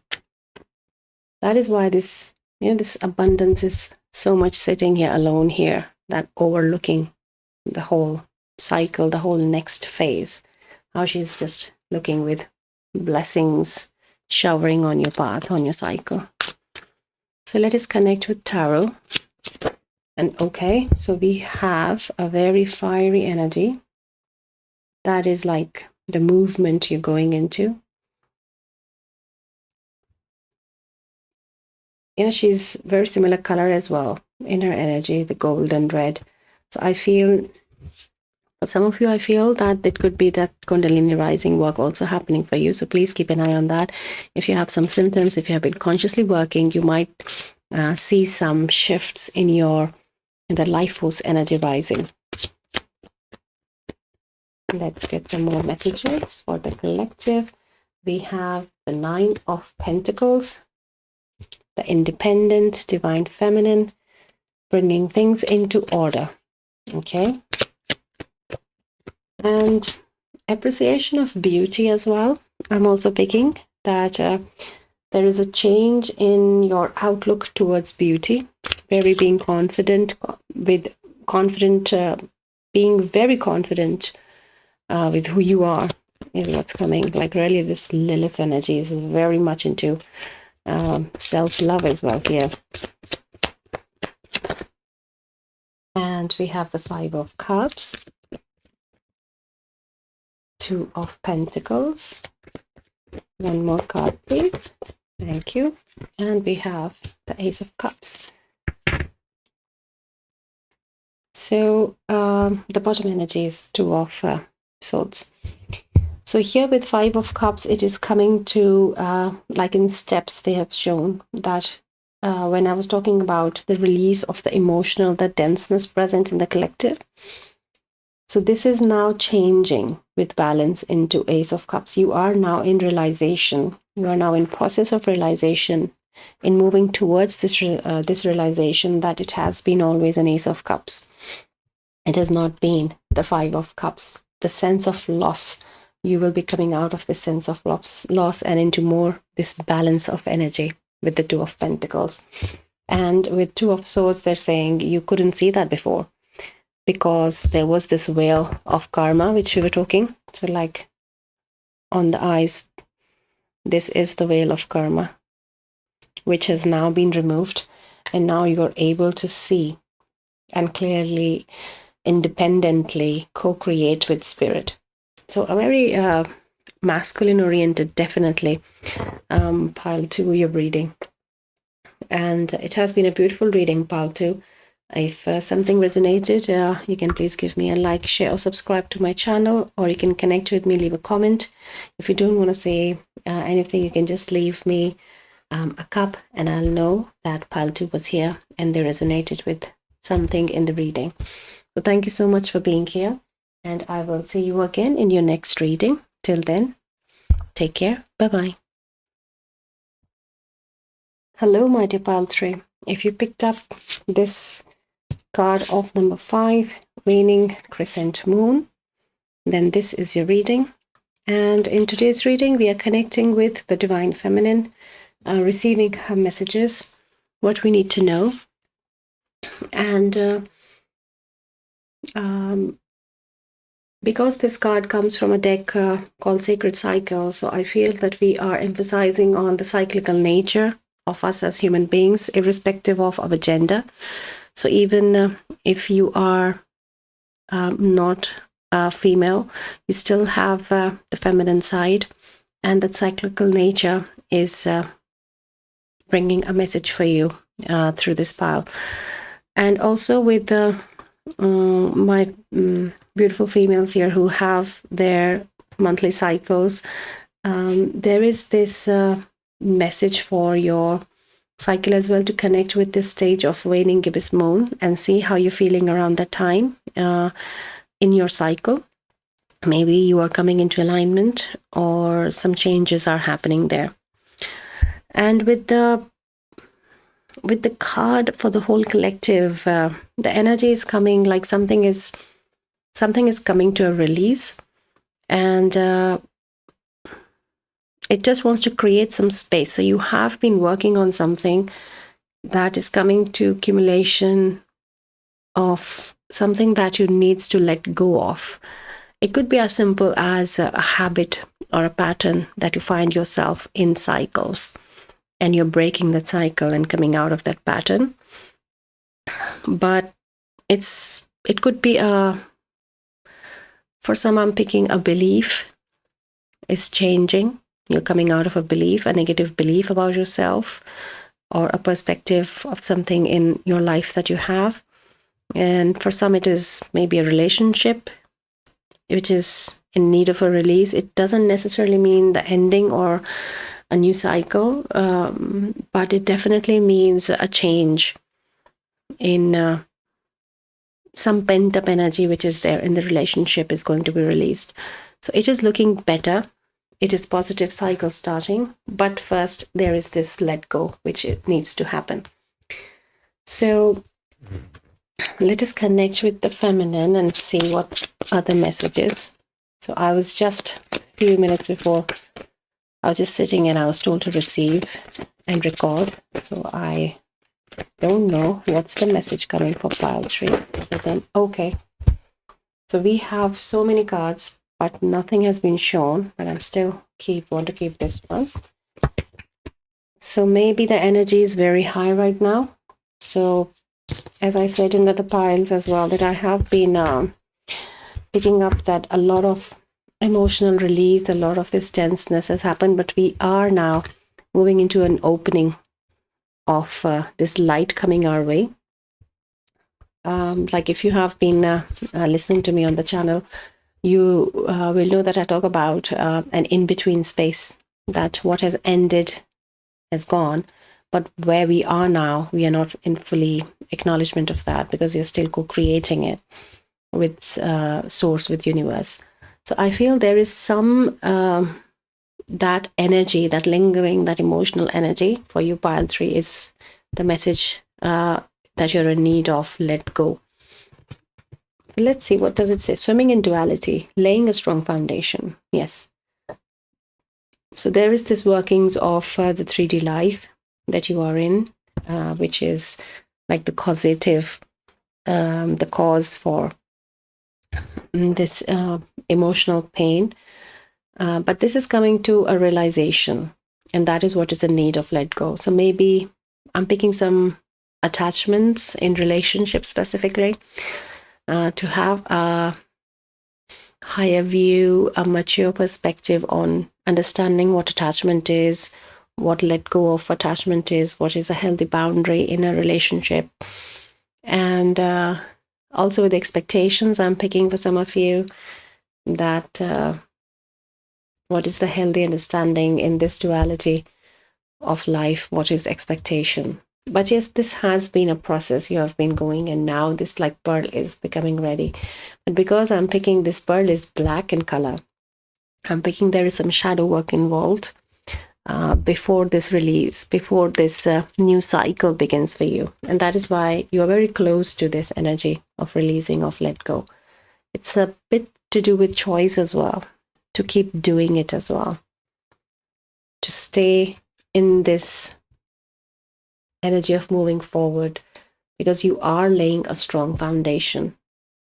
That is why this, this abundance is so much sitting here alone here, that overlooking the whole cycle, the whole next phase, how she's just looking with blessings showering on your path, on your cycle. So let us connect with tarot. And okay, so we have a very fiery energy. That is like the movement you're going into. She's very similar color as well in her energy, the gold and red. So I feel, for some of you, I feel that it could be that Kundalini rising work also happening for you. So please keep an eye on that. If you have some symptoms, if you have been consciously working, you might see some shifts in the life force energy rising. Let's get some more messages for the collective. We have the 9 of Pentacles, the independent, divine feminine, bringing things into order. Okay. And appreciation of beauty as well. I'm also picking that there is a change in your outlook towards beauty. Very being confident, being very confident with who you are. is what's coming. Like really, this Lilith energy is very much into self-love as well here. And we have the Five of Cups, Two of Pentacles. One more card, please. Thank you. And we have the Ace of Cups. So the bottom energy is Two of Swords. So here with Five of Cups, it is coming to, like in steps, they have shown that when I was talking about the release of the emotional, the denseness present in the collective. So this is now changing with balance into Ace of Cups. You are now in realization. You are now in process of realization, in moving towards this realization that it has been always an Ace of Cups. It has not been the Five of Cups. The sense of loss, you will be coming out of the sense of loss and into more this balance of energy with the Two of Pentacles. And with Two of Swords, they're saying you couldn't see that before because there was this veil of karma, which we were talking. So like on the eyes, this is the veil of karma, which has now been removed. And now you're able to see and clearly, independently co-create with spirit. So a very masculine oriented, definitely, pile 2 you're reading. And it has been a beautiful reading, pile 2. If something resonated, you can please give me a like, share, or subscribe to my channel, or you can connect with me, leave a comment. If you don't want to say anything, you can just leave me a cup and I'll know that pile 2 was here and they resonated with something in the reading. So thank you so much for being here, and I will see you again in your next reading. Till then, take care. Bye-bye. Hello, my dear pile 3. If you picked up this card of number 5, Waning Crescent Moon, then this is your reading. And in today's reading, we are connecting with the Divine Feminine, receiving her messages, what we need to know. And because this card comes from a deck called Sacred Cycle, so I feel that we are emphasizing on the cyclical nature of us as human beings, irrespective of our gender. So even if you are not female, you still have the feminine side, and that cyclical nature is bringing a message for you through this pile. And also with my beautiful females here who have their monthly cycles, there is this message for your cycle as well, to connect with this stage of waning gibbous moon and see how you're feeling around that time in your cycle. Maybe you are coming into alignment or some changes are happening there. And with the card for the whole collective, the energy is coming like something is coming to a release, and it just wants to create some space. So you have been working on something that is coming to accumulation of something that you needs to let go of. It could be as simple as a habit or a pattern that you find yourself in cycles, and you're breaking that cycle and coming out of that pattern. But it could be for some, I'm picking a belief is changing. You're coming out of a belief, a negative belief about yourself, or a perspective of something in your life that you have. And for some, it is maybe a relationship which is in need of a release. It doesn't necessarily mean the ending or a new cycle, but it definitely means a change in some pent-up energy which is there in the relationship is going to be released. So it is looking better. It is positive cycle starting, but first there is this let go which it needs to happen. So let us connect with the feminine and see what other messages. So I was just a few minutes before, I was just sitting and I was told to receive and record. So I don't know what's the message coming for pile 3. Okay. So we have so many cards, but nothing has been shown, but I'm still want to keep this one. So maybe the energy is very high right now. So as I said in the piles as well, that I have been picking up that a lot of emotional release, a lot of this tenseness has happened, but we are now moving into an opening of this light coming our way. Like if you have been listening to me on the channel, you will know that I talk about an in-between space, that what has ended has gone, but where we are now, we are not in fully acknowledgement of that, because you're still co-creating it with source, with universe. So I feel there is some that energy, that lingering, that emotional energy for you, pile 3, is the message that you're in need of. Let go. So let's see, what does it say? Swimming in duality, laying a strong foundation. Yes. So there is this workings of the 3D life that you are in, which is like the causative, the cause for this emotional pain. But this is coming to a realization, and that is what is in need of let go. So maybe I'm picking some attachments in relationships specifically, to have a higher view, a mature perspective on understanding what attachment is, what let go of attachment is, what is a healthy boundary in a relationship. And also with expectations, I'm picking for some of you that what is the healthy understanding in this duality of life, what is expectation. But yes, this has been a process you have been going, and now this like pearl is becoming ready. But because I'm picking this pearl is black in color, I'm picking there is some shadow work involved before this release, before this new cycle begins for you. And that is why you are very close to this energy of releasing, of let go. It's a bit to do with choice as well, to keep doing it as well, to stay in this energy of moving forward, because you are laying a strong foundation,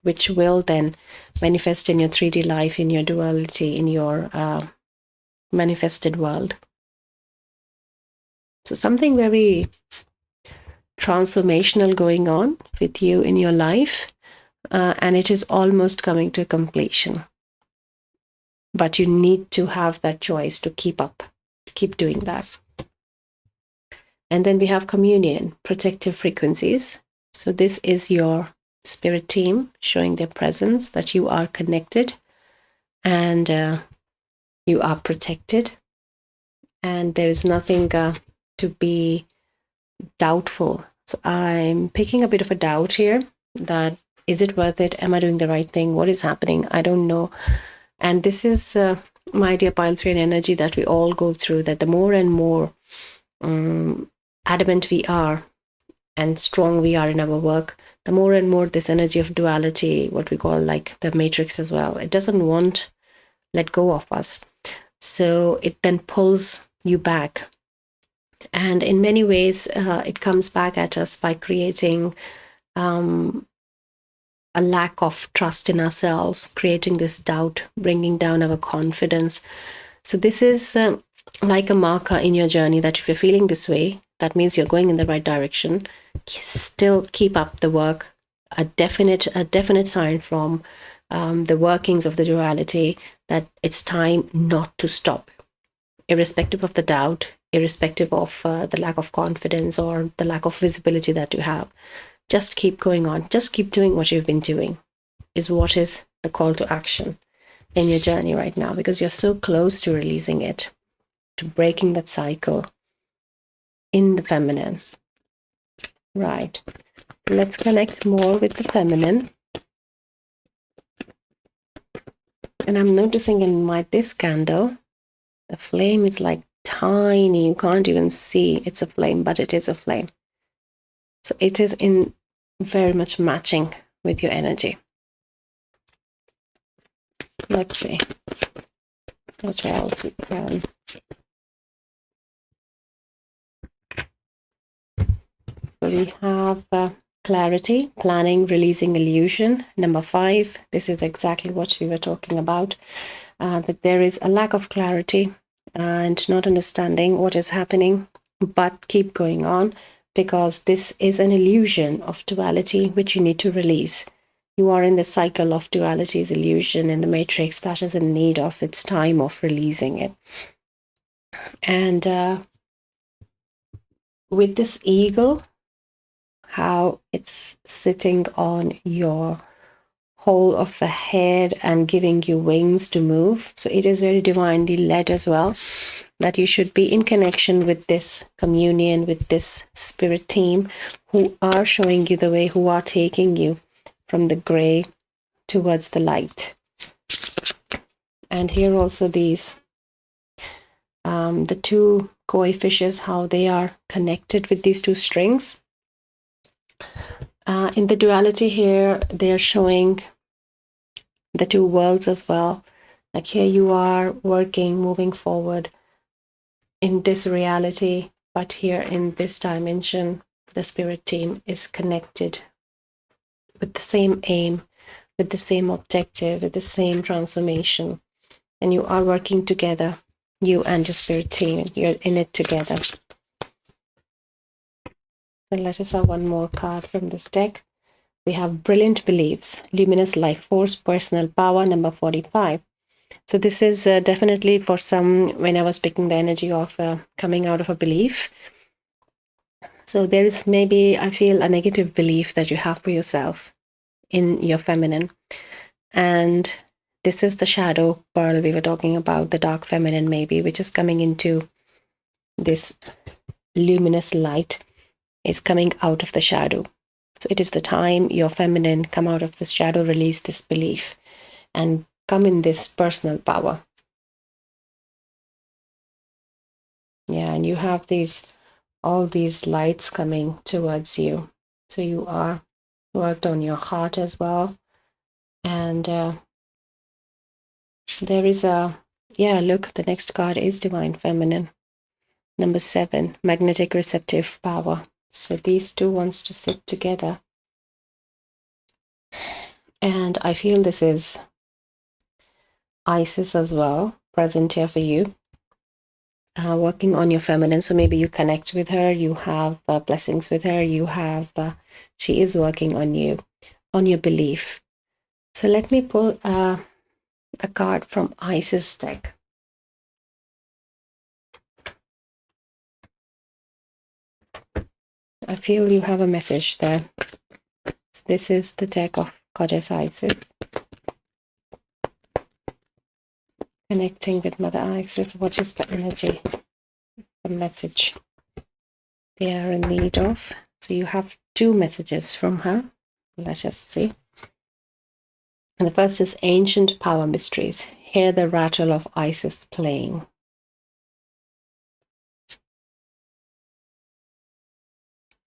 which will then manifest in your 3D life, in your duality, in your manifested world. So something very transformational going on with you in your life, and it is almost coming to completion. But you need to have that choice to keep up, to keep doing that. And then we have communion, protective frequencies. So this is your spirit team showing their presence, that you are connected and you are protected. And there is nothing to be doubtful. So I'm picking a bit of a doubt here, that is it worth it? Am I doing the right thing? What is happening? I don't know. And this is, my dear pile 3 energy, that we all go through, that the more and more adamant we are and strong we are in our work, the more and more this energy of duality, what we call like the matrix as well, it doesn't want let go of us. So it then pulls you back. And in many ways, it comes back at us by creating a lack of trust in ourselves, creating this doubt, bringing down our confidence. So this is like a marker in your journey, that if you're feeling this way, that means you're going in the right direction. Still keep up the work. A definite sign from the workings of the duality that it's time not to stop, irrespective of the doubt, irrespective of the lack of confidence or the lack of visibility that you have. Just keep going on. Just keep doing what you've been doing, is what is the call to action in your journey right now, because you're so close to releasing it, to breaking that cycle in the feminine. Right. Let's connect more with the feminine. And I'm noticing in this candle, the flame is like tiny. You can't even see it's a flame, but it is a flame. So it is in very much matching with your energy. Let's see what else we can. So we have clarity, planning, releasing illusion. Number 5, this is exactly what we were talking about, that there is a lack of clarity and not understanding what is happening, but keep going on, because this is an illusion of duality which you need to release. You are in the cycle of duality's illusion in the matrix that is in need of its time of releasing it. And with this eagle, how it's sitting on your whole of the head and giving you wings to move. So it is very divinely led as well, that you should be in connection with this communion, with this spirit team who are showing you the way, who are taking you from the gray towards the light. And here also these, the two koi fishes, how they are connected with these two strings. In the duality here, they are showing the two worlds as well. Like here you are working, moving forward in this reality, but here in this dimension, the spirit team is connected with the same aim, with the same objective, with the same transformation. And you are working together, you and your spirit team, you're in it together. Then let us have one more card from this deck. We have Brilliant Beliefs, Luminous Life Force, Personal Power, number 45. So this is definitely for some, when I was picking the energy of coming out of a belief. So there is maybe, I feel, a negative belief that you have for yourself in your feminine. And this is the shadow pearl we were talking about, the dark feminine maybe, which is coming into this luminous light, is coming out of the shadow. So it is the time your feminine come out of this shadow, release this belief, and come in this personal power. Yeah, and you have all these lights coming towards you. So you are worked on your heart as well. And there is look, the next card is Divine Feminine. Number 7, Magnetic Receptive Power. So these two wants to sit together. And I feel this is Isis as well, present here for you, working on your feminine. So maybe you connect with her, you have blessings with her, you have, she is working on you, on your belief. So let me pull a card from Isis deck. I feel you have a message there. So this is the deck of Goddess Isis. Connecting with Mother Isis, what is the energy, the message they are in need of? So you have 2 messages from her. Let's just see. And the first is Ancient Power Mysteries. Hear the rattle of Isis playing.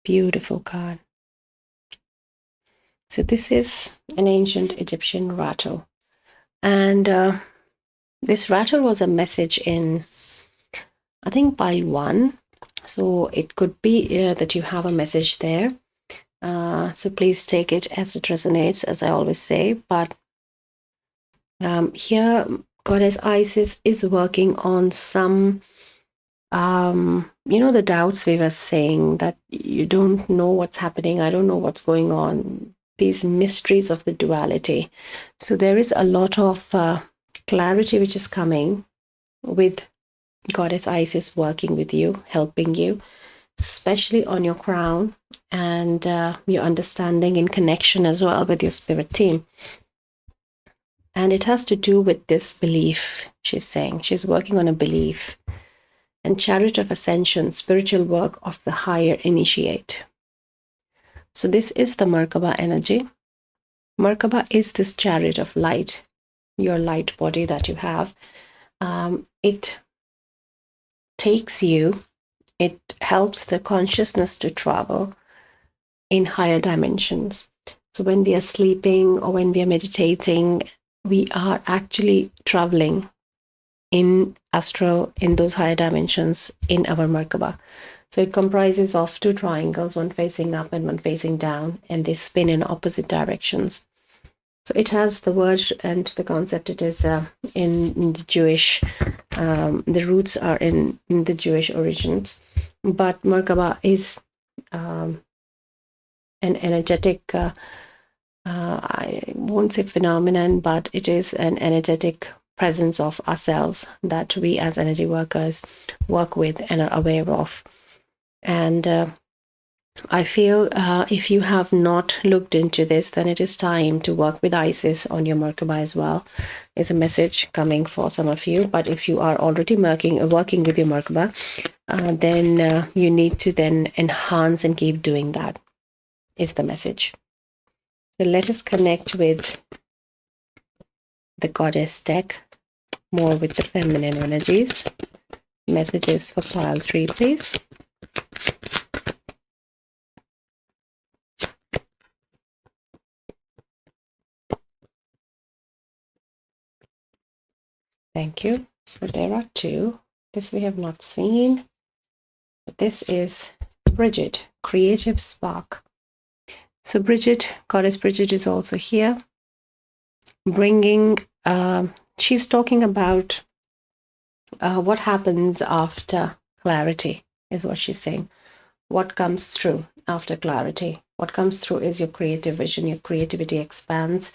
Beautiful card. So this is an ancient Egyptian rattle. And this rattle was a message in, I think, pile 1. So it could be that you have a message there. So please take it as it resonates, as I always say. But here, Goddess Isis is working on some, the doubts we were saying, that you don't know what's happening. I don't know what's going on. These mysteries of the duality. So there is a lot of clarity which is coming with Goddess Isis working with you, helping you, especially on your crown and your understanding in connection as well with your spirit team. And it has to do with this belief, she's saying. She's working on a belief. And Chariot of Ascension, spiritual work of the higher initiate. So this is the Merkaba energy. Merkaba is this chariot of light, your light body that you have. It takes you, it helps the consciousness to travel in higher dimensions. So when we are sleeping or when we are meditating, we are actually traveling in astral, in those higher dimensions in our Merkaba. So it comprises of 2 triangles, one facing up and one facing down, and they spin in opposite directions. So it has the word and the concept. It is in the Jewish, the roots are in the Jewish origins, but Merkaba is an energetic, I won't say phenomenon, but it is an energetic presence of ourselves that we as energy workers work with and are aware of. And I feel if you have not looked into this, then it is time to work with Isis on your Merkaba as well. Is a message coming for some of you. But if you are already working with your Merkaba, then you need to then enhance and keep doing that, is the message. So let us connect with the goddess deck, more with the feminine energies. Messages for pile 3, please. Thank you. So there are 2. This we have not seen. This is Bridget, creative spark. So Bridget, goddess Bridget is also here, bringing, she's talking about what happens after clarity, is what she's saying. What comes through after clarity? What comes through is your creative vision, your creativity expands,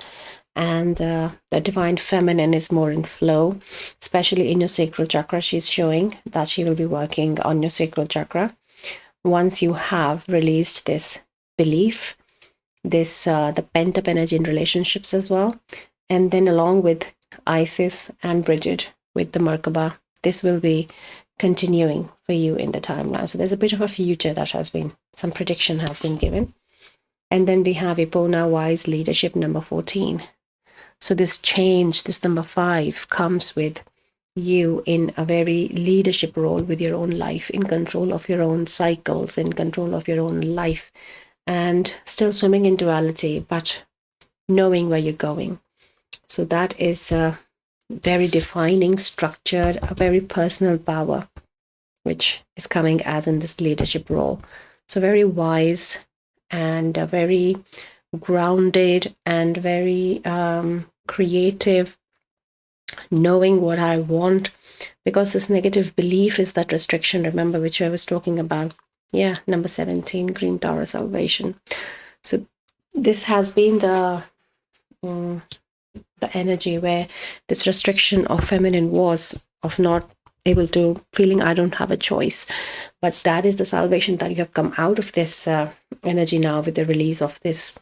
and the divine feminine is more in flow, especially in your sacral chakra. She's showing that she will be working on your sacral chakra. Once you have released this belief, this the pent-up energy in relationships as well, and then along with Isis and Bridget with the Merkaba, this will be continuing for you in the timeline. So there's a bit of a future that has been, some prediction has been given. And then we have Epona Wise Leadership number 14. So this change, this number 5, comes with you in a very leadership role with your own life, in control of your own cycles, in control of your own life, and still swimming in duality, but knowing where you're going. So that is very defining, structured, a very personal power, which is coming as in this leadership role. So very wise and very grounded and very creative, knowing what I want, because this negative belief is that restriction, remember, which I was talking about. Yeah, number 17, Green Tower Salvation. So this has been the energy where this restriction of feminine was of not able to, feeling I don't have a choice. But that is the salvation, that you have come out of this energy now with the release of this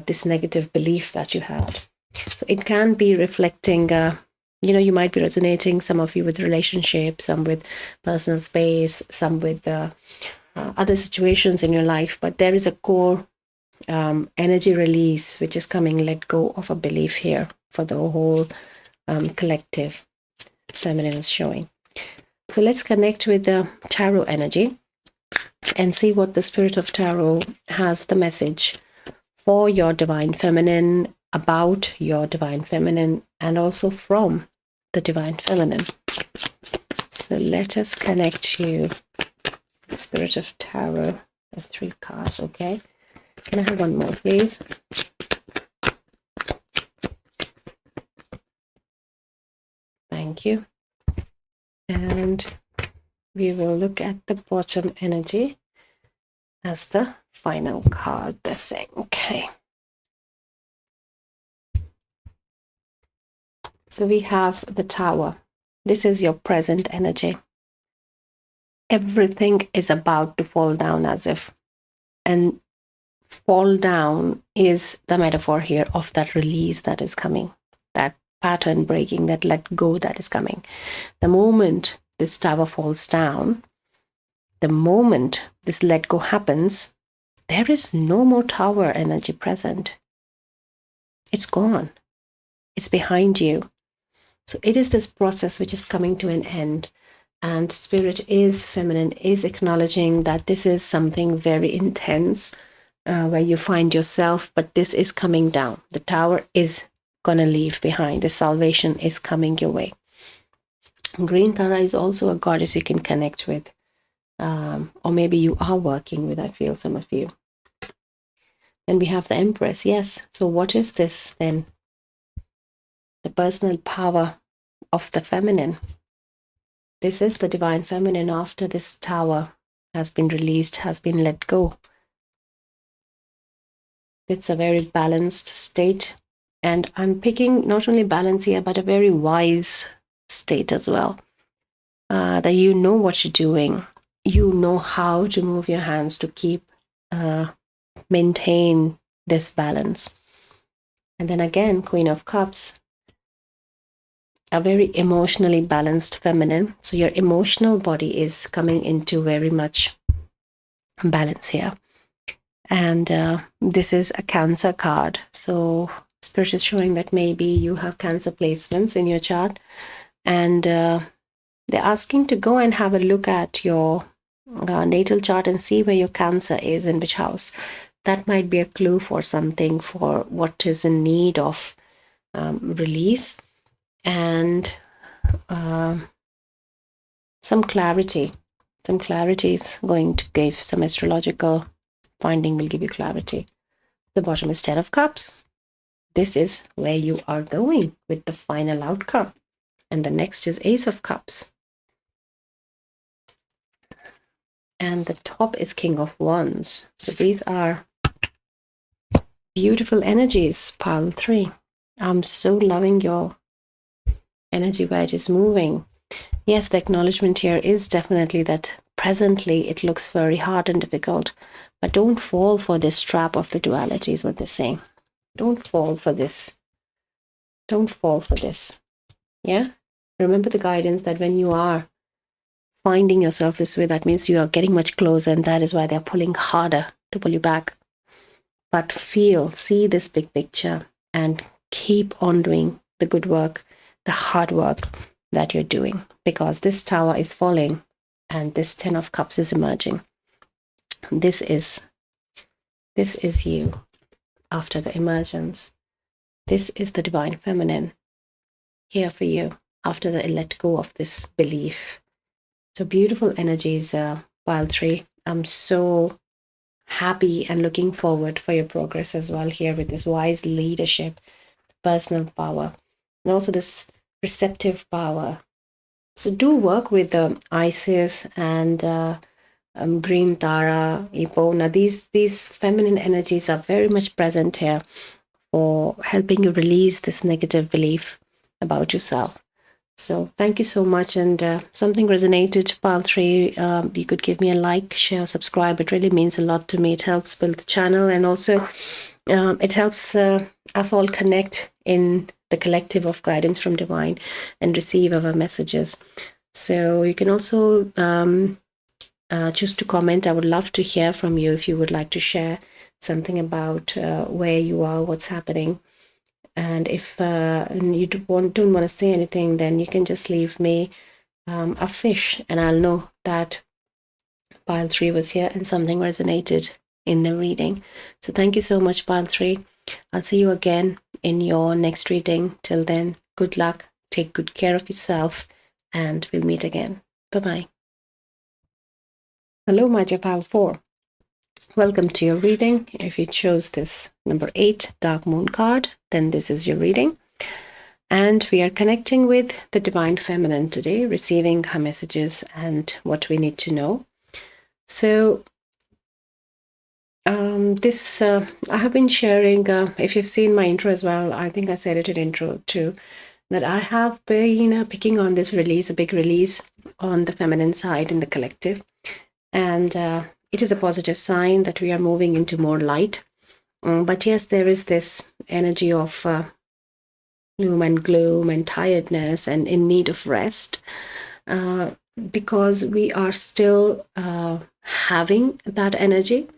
this negative belief that you had. So it can be reflecting, you might be resonating, some of you with relationships, some with personal space, some with other situations in your life, but there is a core energy release which is coming, let go of a belief here for the whole collective. Feminine is showing. So let's connect with the tarot energy and see what the spirit of tarot has the message for your divine feminine, about your divine feminine, and also from the divine feminine. So let us connect you, the spirit of tarot, the 3 cards. Okay, can I have one more, please? Thank you. And we will look at the bottom energy as the final card. They're saying, okay. So we have the Tower. This is your present energy. Everything is about to fall down, as if, and fall down is the metaphor here of that release that is coming, that pattern breaking, that let go that is coming. The moment this tower falls down, the moment this let go happens, there is no more tower energy present. It's gone. It's behind you. So it is this process which is coming to an end. And spirit is feminine, is acknowledging that this is something very intense where you find yourself, but this is coming down. The tower is going to leave behind. The salvation is coming your way. Green Tara is also a goddess you can connect with. or maybe you are working with, I feel, some of you. Then we have the Empress. Yes. So what is this then? The personal power of the feminine. This is the divine feminine after this tower has been released, has been let go. It's a very balanced state. And I'm picking not only balance here, but a very wise state as well. That you know what you're doing. You know how to move your hands to keep, maintain this balance. And then again, Queen of Cups. A very emotionally balanced feminine. So your emotional body is coming into very much balance here. And this is a Cancer card. So Spirit is showing that maybe you have Cancer placements in your chart. And they're asking to go and have a look at your natal chart and see where your Cancer is, in which house. That might be a clue for something, for what is in need of release. And some clarity is going to give some astrological finding, will give you clarity. The bottom is 10 of Cups. This is where you are going with the final outcome. And the next is Ace of Cups. And the top is King of Wands. So these are beautiful energies, pile 3. I'm so loving your energy where it is moving. Yes, the acknowledgement here is definitely that presently it looks very hard and difficult, but don't fall for this trap of the duality is what they're saying. Don't fall for this. Don't fall for this. Yeah? Remember the guidance that when you are finding yourself this way, that means you are getting much closer, and that is why they're pulling harder to pull you back. But see this big picture and keep on doing the good work, the hard work that you're doing, because this tower is falling and this 10 of Cups is emerging. This is you after the emergence. This is the divine feminine here for you after the let go of this belief. So beautiful energies, pile 3. I'm so happy and looking forward for your progress as well here with this wise leadership, personal power, and also this receptive power. So do work with the Isis and Green Tara, Epona. These feminine energies are very much present here for helping you release this negative belief about yourself. So thank you so much. And something resonated, pile 3, you could give me a like, share, subscribe. It really means a lot to me. It helps build the channel, and also it helps us all connect in the collective of guidance from divine and receive our messages. So you can also choose to comment. I would love to hear from you if you would like to share something about where you are, what's happening. And if you don't want to say anything, then you can just leave me a fish, and I'll know that pile 3 was here and something resonated in the reading. So thank you so much, pile 3. I'll see you again in your next reading. Till then, good luck, take good care of yourself, and we'll meet again. Bye-bye. Hello, my dear pile 4. Welcome to your reading. If you chose this number 8 Dark Moon card, then this is your reading. And we are connecting with the Divine Feminine today, receiving her messages and what we need to know. So I have been sharing, if you've seen my intro as well, I think I said it in intro too, that I have been picking on this release, a big release on the feminine side in the collective. And it is a positive sign that we are moving into more light. But yes, there is this energy of gloom and tiredness and in need of rest, because we are still having that energy,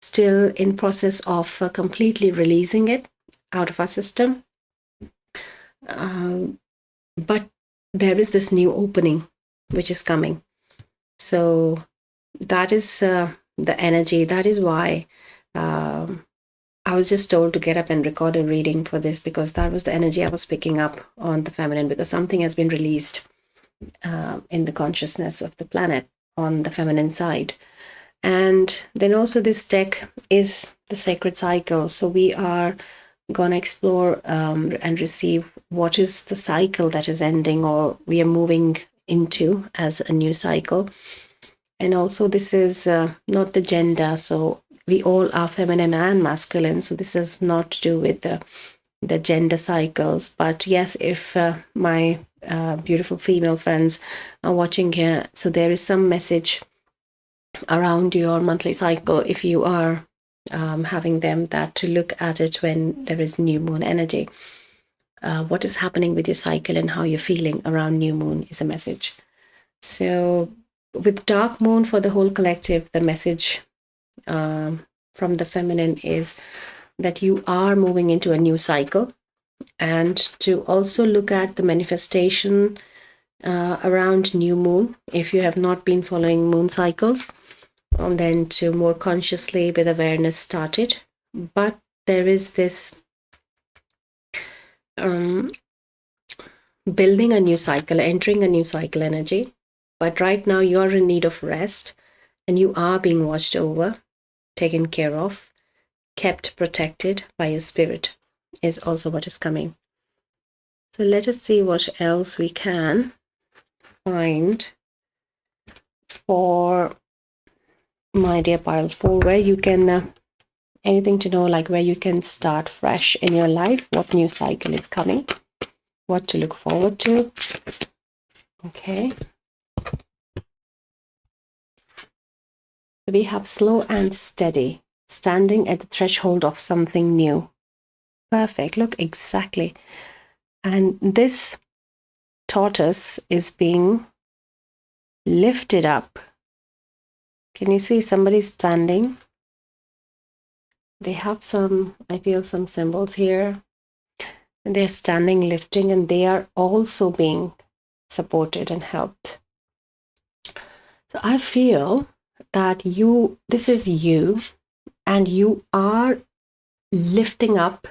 still in process of completely releasing it out of our system. But there is this new opening which is coming. So that is the energy. That is why I was just told to get up and record a reading for this, because that was the energy I was picking up on the feminine, because something has been released in the consciousness of the planet. on the feminine side. And then also this deck is the sacred cycle. So we are going to explore and receive what is the cycle that is ending or we are moving into as a new cycle. And also this is not the gender. So we all are feminine and masculine. So this is not to do with the gender cycles. But yes, if my beautiful female friends are watching here, so there is some message around your monthly cycle if you are having them, that to look at it when there is new moon energy. What is happening with your cycle and how you're feeling around new moon is a message. So with dark moon for the whole collective, the message from the feminine is that you are moving into a new cycle, and to also look at the manifestation around new moon if you have not been following moon cycles, and then to more consciously with awareness start it. But there is this building a new cycle, entering a new cycle energy. But right now you are in need of rest, and you are being watched over, taken care of, kept protected by your spirit is also what is coming. So let us see what else we can find for my dear pile 4, where you can anything to know, like where you can start fresh in your life, what new cycle is coming, what to look forward to. Okay, we have slow and steady, standing at the threshold of something new. Perfect. Look, exactly. And this tortoise is being lifted up. Can you see somebody standing? They have some, I feel some symbols here. And they're standing, lifting, and they are also being supported and helped. So I feel that this is you, and you are lifting up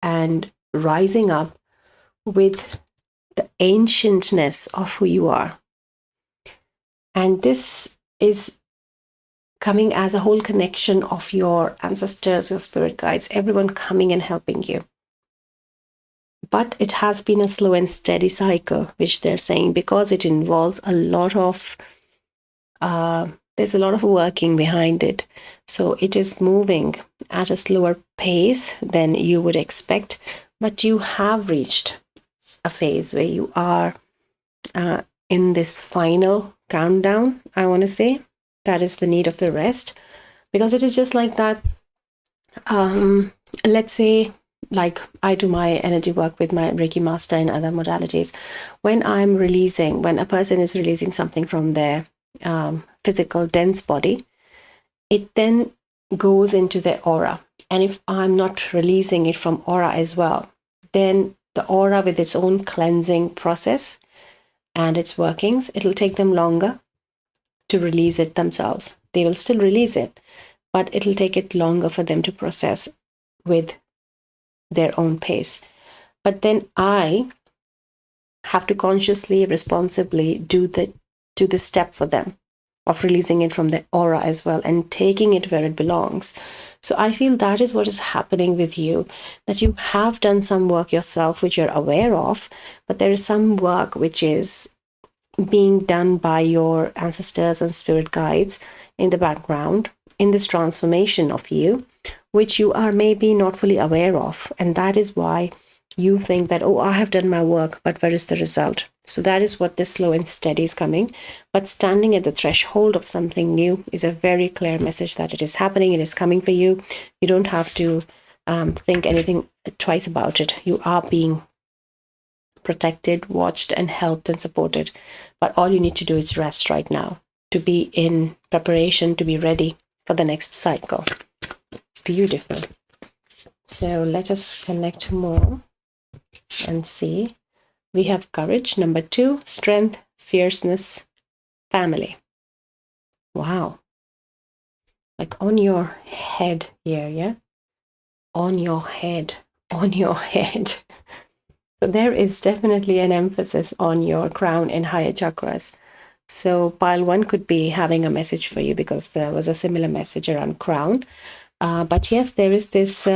and rising up with the ancientness of who you are. And this is coming as a whole connection of your ancestors, your spirit guides, everyone coming and helping you. But it has been a slow and steady cycle, which they're saying, because it involves a lot of, there's a lot of working behind it. So it is moving at a slower pace than you would expect, but you have reached a phase where you are in this final countdown, I want to say. That is the need of the rest, because it is just like that. Let's say, like I do my energy work with my Reiki master and other modalities. When a person is releasing something from their physical dense body, it then goes into their aura. And if I'm not releasing it from aura as well, then the aura, with its own cleansing process and its workings, it'll take them longer to release it themselves. They will still release it, but it'll take it longer for them to process with their own pace. But then I have to consciously, responsibly do the step for them of releasing it from the aura as well and taking it where it belongs. So I feel that is what is happening with you, that you have done some work yourself, which you're aware of, but there is some work which is being done by your ancestors and spirit guides in the background in this transformation of you, which you are maybe not fully aware of. And that is why you think that, oh, I have done my work, but where is the result? So that is what this slow and steady is coming. But standing at the threshold of something new is a very clear message that it is happening, it is coming for you. You don't have to think anything twice about it. You are being protected, watched, and helped and supported. But all you need to do is rest right now, to be in preparation, to be ready for the next cycle. Beautiful. So let us connect more and see. We have courage, number 2, strength, fierceness, family. Wow. Like on your head here, yeah? On your head, on your head. So there is definitely an emphasis on your crown and higher chakras. So pile 1 could be having a message for you because there was a similar message around crown. But yes, there is this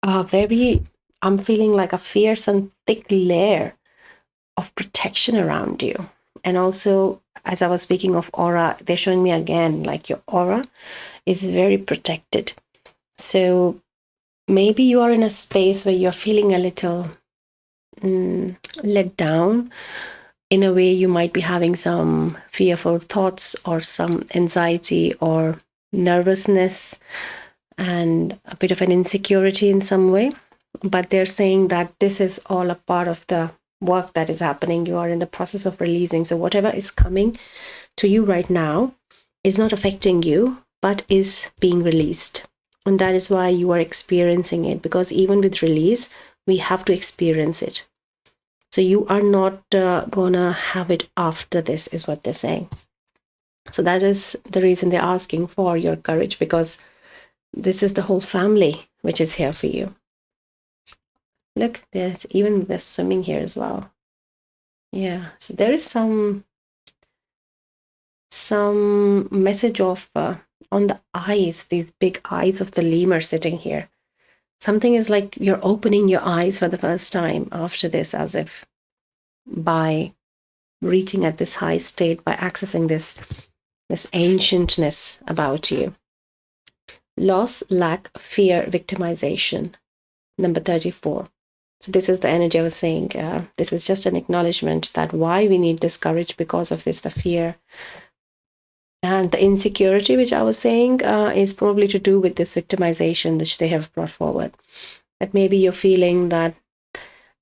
I'm feeling like a fierce and thick layer of protection around you. And also, as I was speaking of aura, they're showing me again, like your aura is very protected. So maybe you are in a space where you're feeling a little let down. In a way, you might be having some fearful thoughts or some anxiety or nervousness and a bit of an insecurity in some way. But they're saying that this is all a part of the work that is happening. You are in the process of releasing. So whatever is coming to you right now is not affecting you, but is being released. And that is why you are experiencing it, because even with release, we have to experience it. So you are not gonna have it after this, is what they're saying. So that is the reason they're asking for your courage, because this is the whole family which is here for you. Look, there's swimming here as well. Yeah, so there is some message of on the eyes, these big eyes of the lemur sitting here. Something is like you're opening your eyes for the first time after this, as if by reaching at this high state, by accessing this ancientness about you. Loss, lack, fear, victimization. Number 34. So this is the energy I was saying. This is just an acknowledgement that why we need this courage, because of this, the fear and the insecurity, which I was saying, is probably to do with this victimization which they have brought forward. That maybe you're feeling that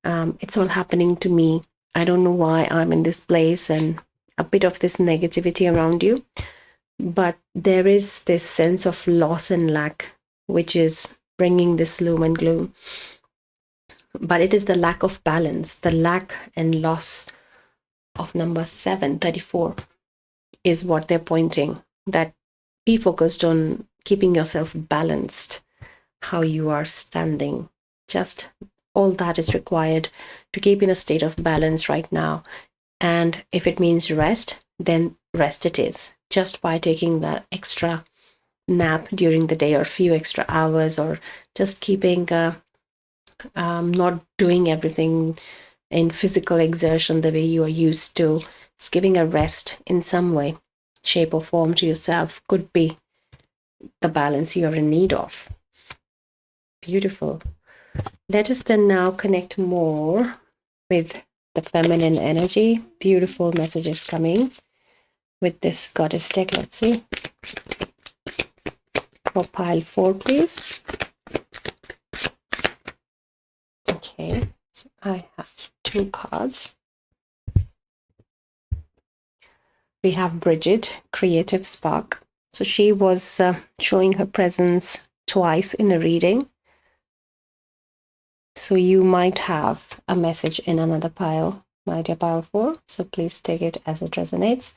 it's all happening to me. I don't know why I'm in this place, and a bit of this negativity around you. But there is this sense of loss and lack, which is bringing this gloom and gloom. But it is the lack of balance, the lack and loss of number 734 is what they're pointing. That be focused on keeping yourself balanced, how you are standing. Just all that is required to keep in a state of balance right now. And if it means rest, then rest it is. Just by taking that extra nap during the day, or a few extra hours, or just keeping not doing everything in physical exertion the way you are used to. Just giving a rest in some way, shape or form to yourself could be the balance you're in need of. Beautiful. Let us then now connect more with the feminine energy. Beautiful messages coming with this goddess deck. Let's see. For pile 4, please. Okay, so I have 2 cards. We have Bridget, Creative Spark. So she was showing her presence twice in a reading. So you might have a message in another pile, my dear pile 4. So please take it as it resonates.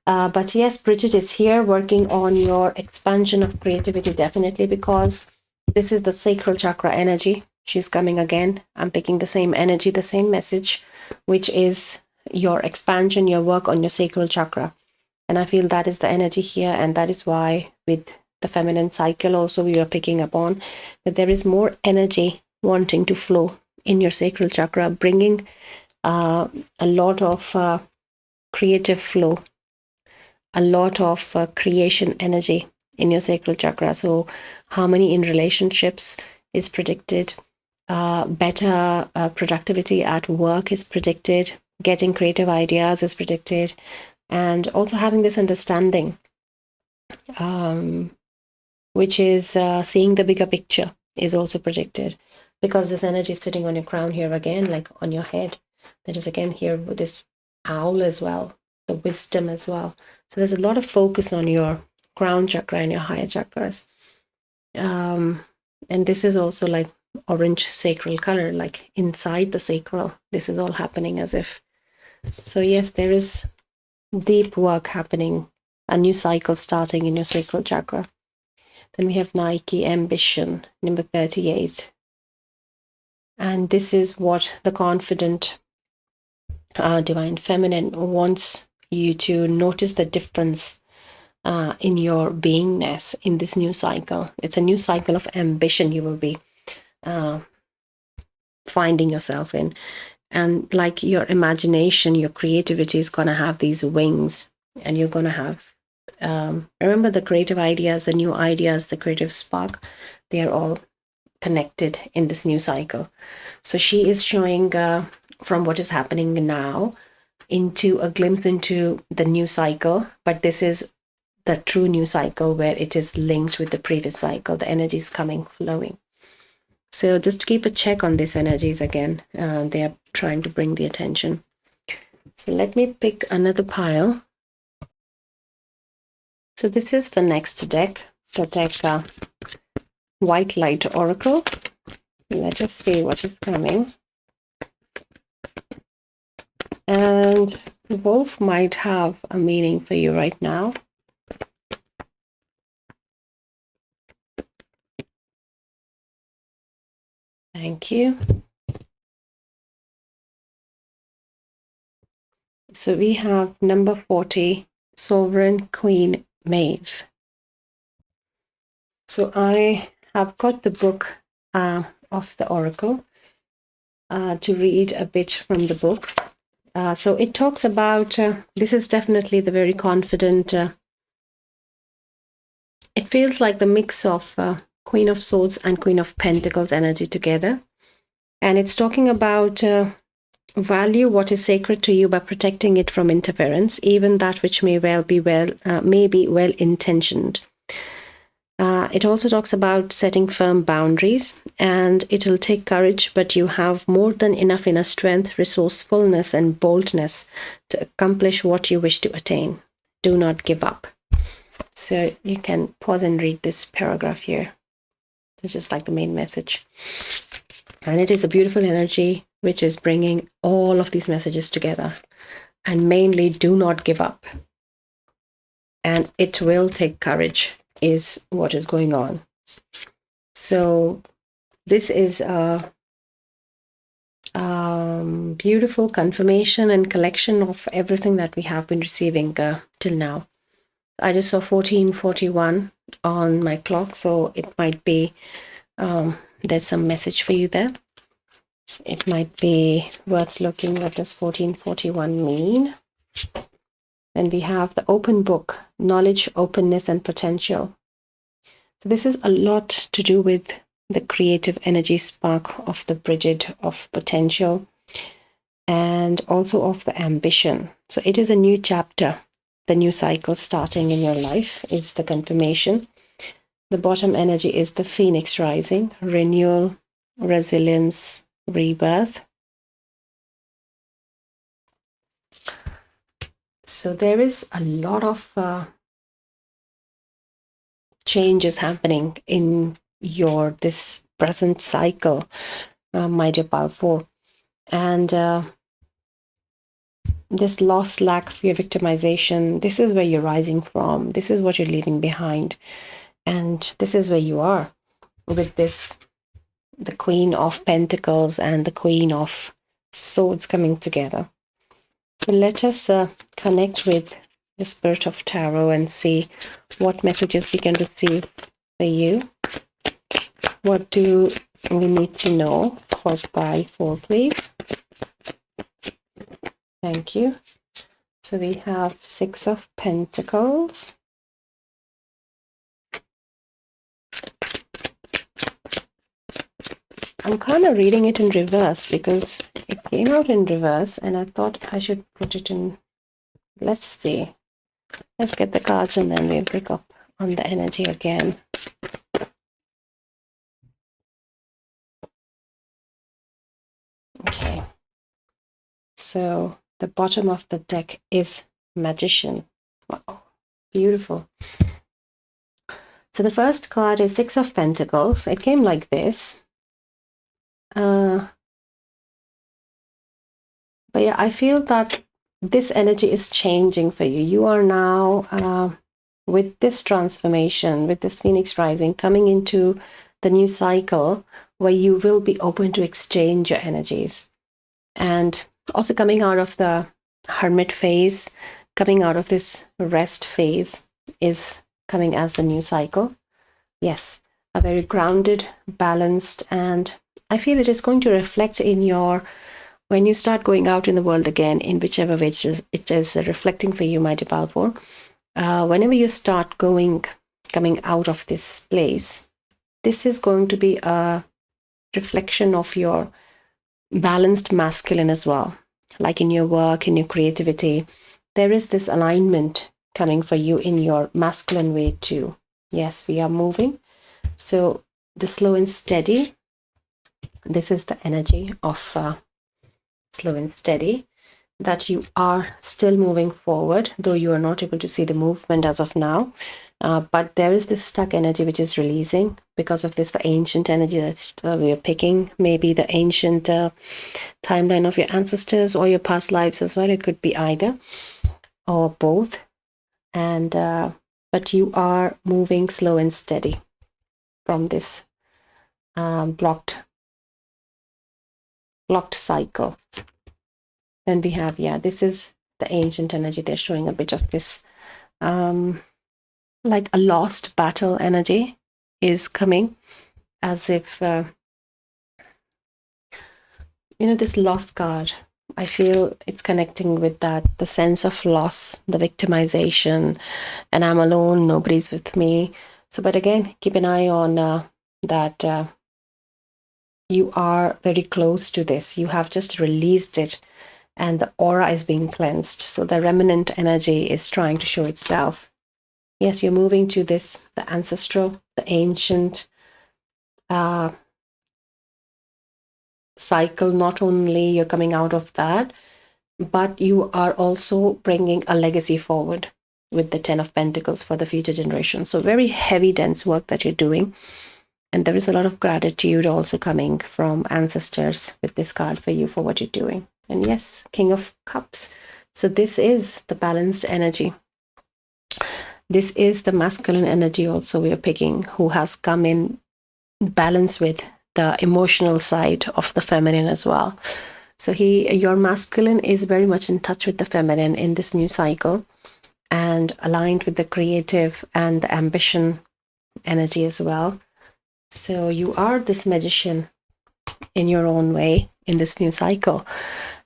But yes, Bridget is here working on your expansion of creativity, definitely, because this is the sacral chakra energy. She's coming again. I'm picking the same energy, the same message, which is your expansion, your work on your sacral chakra. And I feel that is the energy here. And that is why with the feminine cycle also we are picking up on that there is more energy wanting to flow in your sacral chakra, bringing a lot of creative flow, a lot of creation energy in your sacral chakra. So harmony in relationships is predicted. Better productivity at work is predicted. Getting creative ideas is predicted. And also having this understanding, which is seeing the bigger picture, is also predicted. Because this energy is sitting on your crown here again, like on your head. There is again here with this owl as well, the wisdom as well. So there's a lot of focus on your crown chakra and your higher chakras. And this is also like orange sacral color, like inside the sacral. This is all happening as if. So yes, there is deep work happening, a new cycle starting in your sacral chakra. Then we have Nike, Ambition, number 38. And this is what the confident Divine Feminine wants you to notice the difference in your beingness in this new cycle. It's a new cycle of ambition you will be finding yourself in. And like your imagination, your creativity is going to have these wings, and you're going to have, remember, the creative ideas, the new ideas, the creative spark, they are all connected in this new cycle. So she is showing from what is happening now into a glimpse into the new cycle, but this is the true new cycle where it is linked with the previous cycle. The energy is coming, flowing. So just keep a check on these energies again. They are trying to bring the attention. So let me pick another pile. So this is the next deck, the deck White Light Oracle. Let us see what is coming. And Wolf might have a meaning for you right now. Thank you. So we have number 40, Sovereign Queen Maeve. So I have got the book of the Oracle to read a bit from the book. So it talks about, this is definitely the very confident, it feels like the mix of Queen of Swords and Queen of Pentacles energy together. And it's talking about value what is sacred to you by protecting it from interference, even that which may be well intentioned. It also talks about setting firm boundaries, and it'll take courage, but you have more than enough inner strength, resourcefulness, and boldness to accomplish what you wish to attain. Do not give up. So you can pause and read this paragraph here. It's just like the main message. And it is a beautiful energy which is bringing all of these messages together. And mainly, do not give up. And it will take courage, is what is going on. So this is a beautiful confirmation and collection of everything that we have been receiving till now. I just saw 1441 on my clock, so it might be there's some message for you there. It might be worth looking. What does 1441 mean? And we have the open book, knowledge, openness, and potential. So this is a lot to do with the creative energy spark of the Bridget of potential, and also of the ambition. So it is a new chapter, the new cycle starting in your life is the confirmation. The bottom energy is the Phoenix rising, renewal, resilience, rebirth. So there is a lot of changes happening in this present cycle, my dear pile 4. And this loss, lack, fear, victimization, this is where you're rising from. This is what you're leaving behind. And this is where you are with this, the Queen of Pentacles and the Queen of Swords coming together. So let us connect with the Spirit of Tarot and see what messages we can receive for you. What do we need to know for pile 4, please? Thank you. So we have 6 of Pentacles. I'm kind of reading it in reverse because it came out in reverse and I thought I should put it in. Let's see. Let's get the cards and then we'll pick up on the energy again. Okay. So the bottom of the deck is Magician. Wow. Beautiful. So the first card is 6 of Pentacles. It came like this. But yeah, I feel that this energy is changing for you. You are now, with this transformation, with this Phoenix rising, coming into the new cycle where you will be open to exchange your energies. And Also coming out of the hermit phase, coming out of this rest phase is coming as the new cycle. Yes, a very grounded, balanced, and I feel it is going to reflect in your, when you start going out in the world again, in whichever way it is reflecting for you, my dear Balfour. Whenever you start coming out of this place, this is going to be a reflection of your balanced masculine as well. Like in your work, in your creativity, there is this alignment coming for you in your masculine way too. Yes, we are moving. So the slow and steady, this is the energy of slow and steady, that you are still moving forward, though you are not able to see the movement as of now. But there is this stuck energy which is releasing because of this, the ancient energy that we are picking, maybe the ancient timeline of your ancestors or your past lives as well. It could be either or both. And but you are moving slow and steady from this blocked cycle. And we have, yeah, this is the ancient energy. They're showing a bit of this like a lost battle energy is coming, as if this lost card, I feel it's connecting with that, the sense of loss, the victimization, and I'm alone, nobody's with me. So, but again, keep an eye on that you are very close to this. You have just released it, and the aura is being cleansed. So the remnant energy is trying to show itself. Yes, you're moving to this, the ancestral, the ancient cycle. Not only you're coming out of that, but you are also bringing a legacy forward with the 10 of Pentacles for the future generation. So very heavy, dense work that you're doing. And there is a lot of gratitude also coming from ancestors with this card for you for what you're doing. And yes, King of Cups. So this is the balanced energy. This is the masculine energy also we are picking, who has come in balance with the emotional side of the feminine as well. So your masculine is very much in touch with the feminine in this new cycle, and aligned with the creative and the ambition energy as well. So you are this magician in your own way in this new cycle.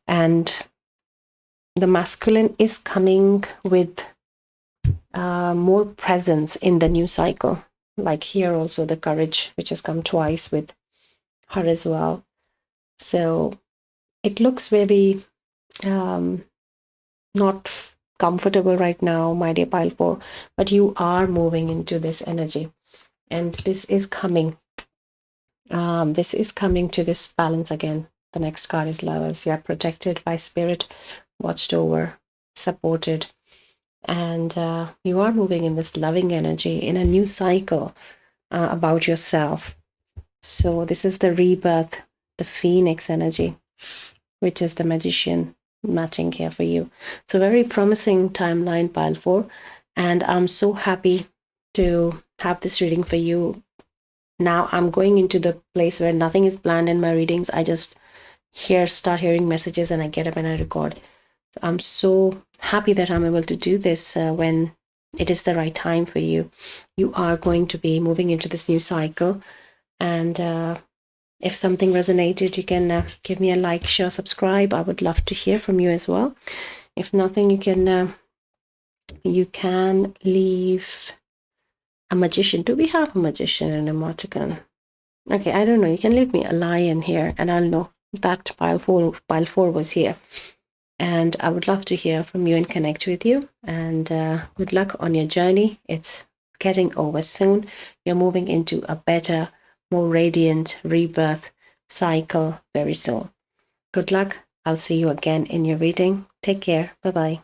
And the masculine is coming with more presence in the new cycle. Like here also the courage, which has come twice with her as well. So it looks very not comfortable right now, my dear Pile 4, but you are moving into this energy. And this is coming. This is coming to this balance again. The next card is Lovers. You are protected by spirit, watched over, supported. And you are moving in this loving energy in a new cycle about yourself. So this is the rebirth, the phoenix energy, which is the magician matching here for you. So very promising timeline, Pile 4. And I'm so happy to have this reading for you. Now I'm going into the place where nothing is planned in my readings. I just start hearing messages, and I get up and I record. So I'm so happy that I'm able to do this when it is the right time for you. You are going to be moving into this new cycle. And if something resonated, you can give me a like, share, subscribe. I would love to hear from you as well. If nothing, you can leave a magician. Do we have a magician and a emoticon? Okay, I don't know. You can leave me a lion here, and I'll know that pile four was here. And I would love to hear from you and connect with you. And good luck on your journey. It's getting over soon. You're moving into a better, more radiant rebirth cycle very soon. Good luck. I'll see you again in your reading. Take care. Bye-bye.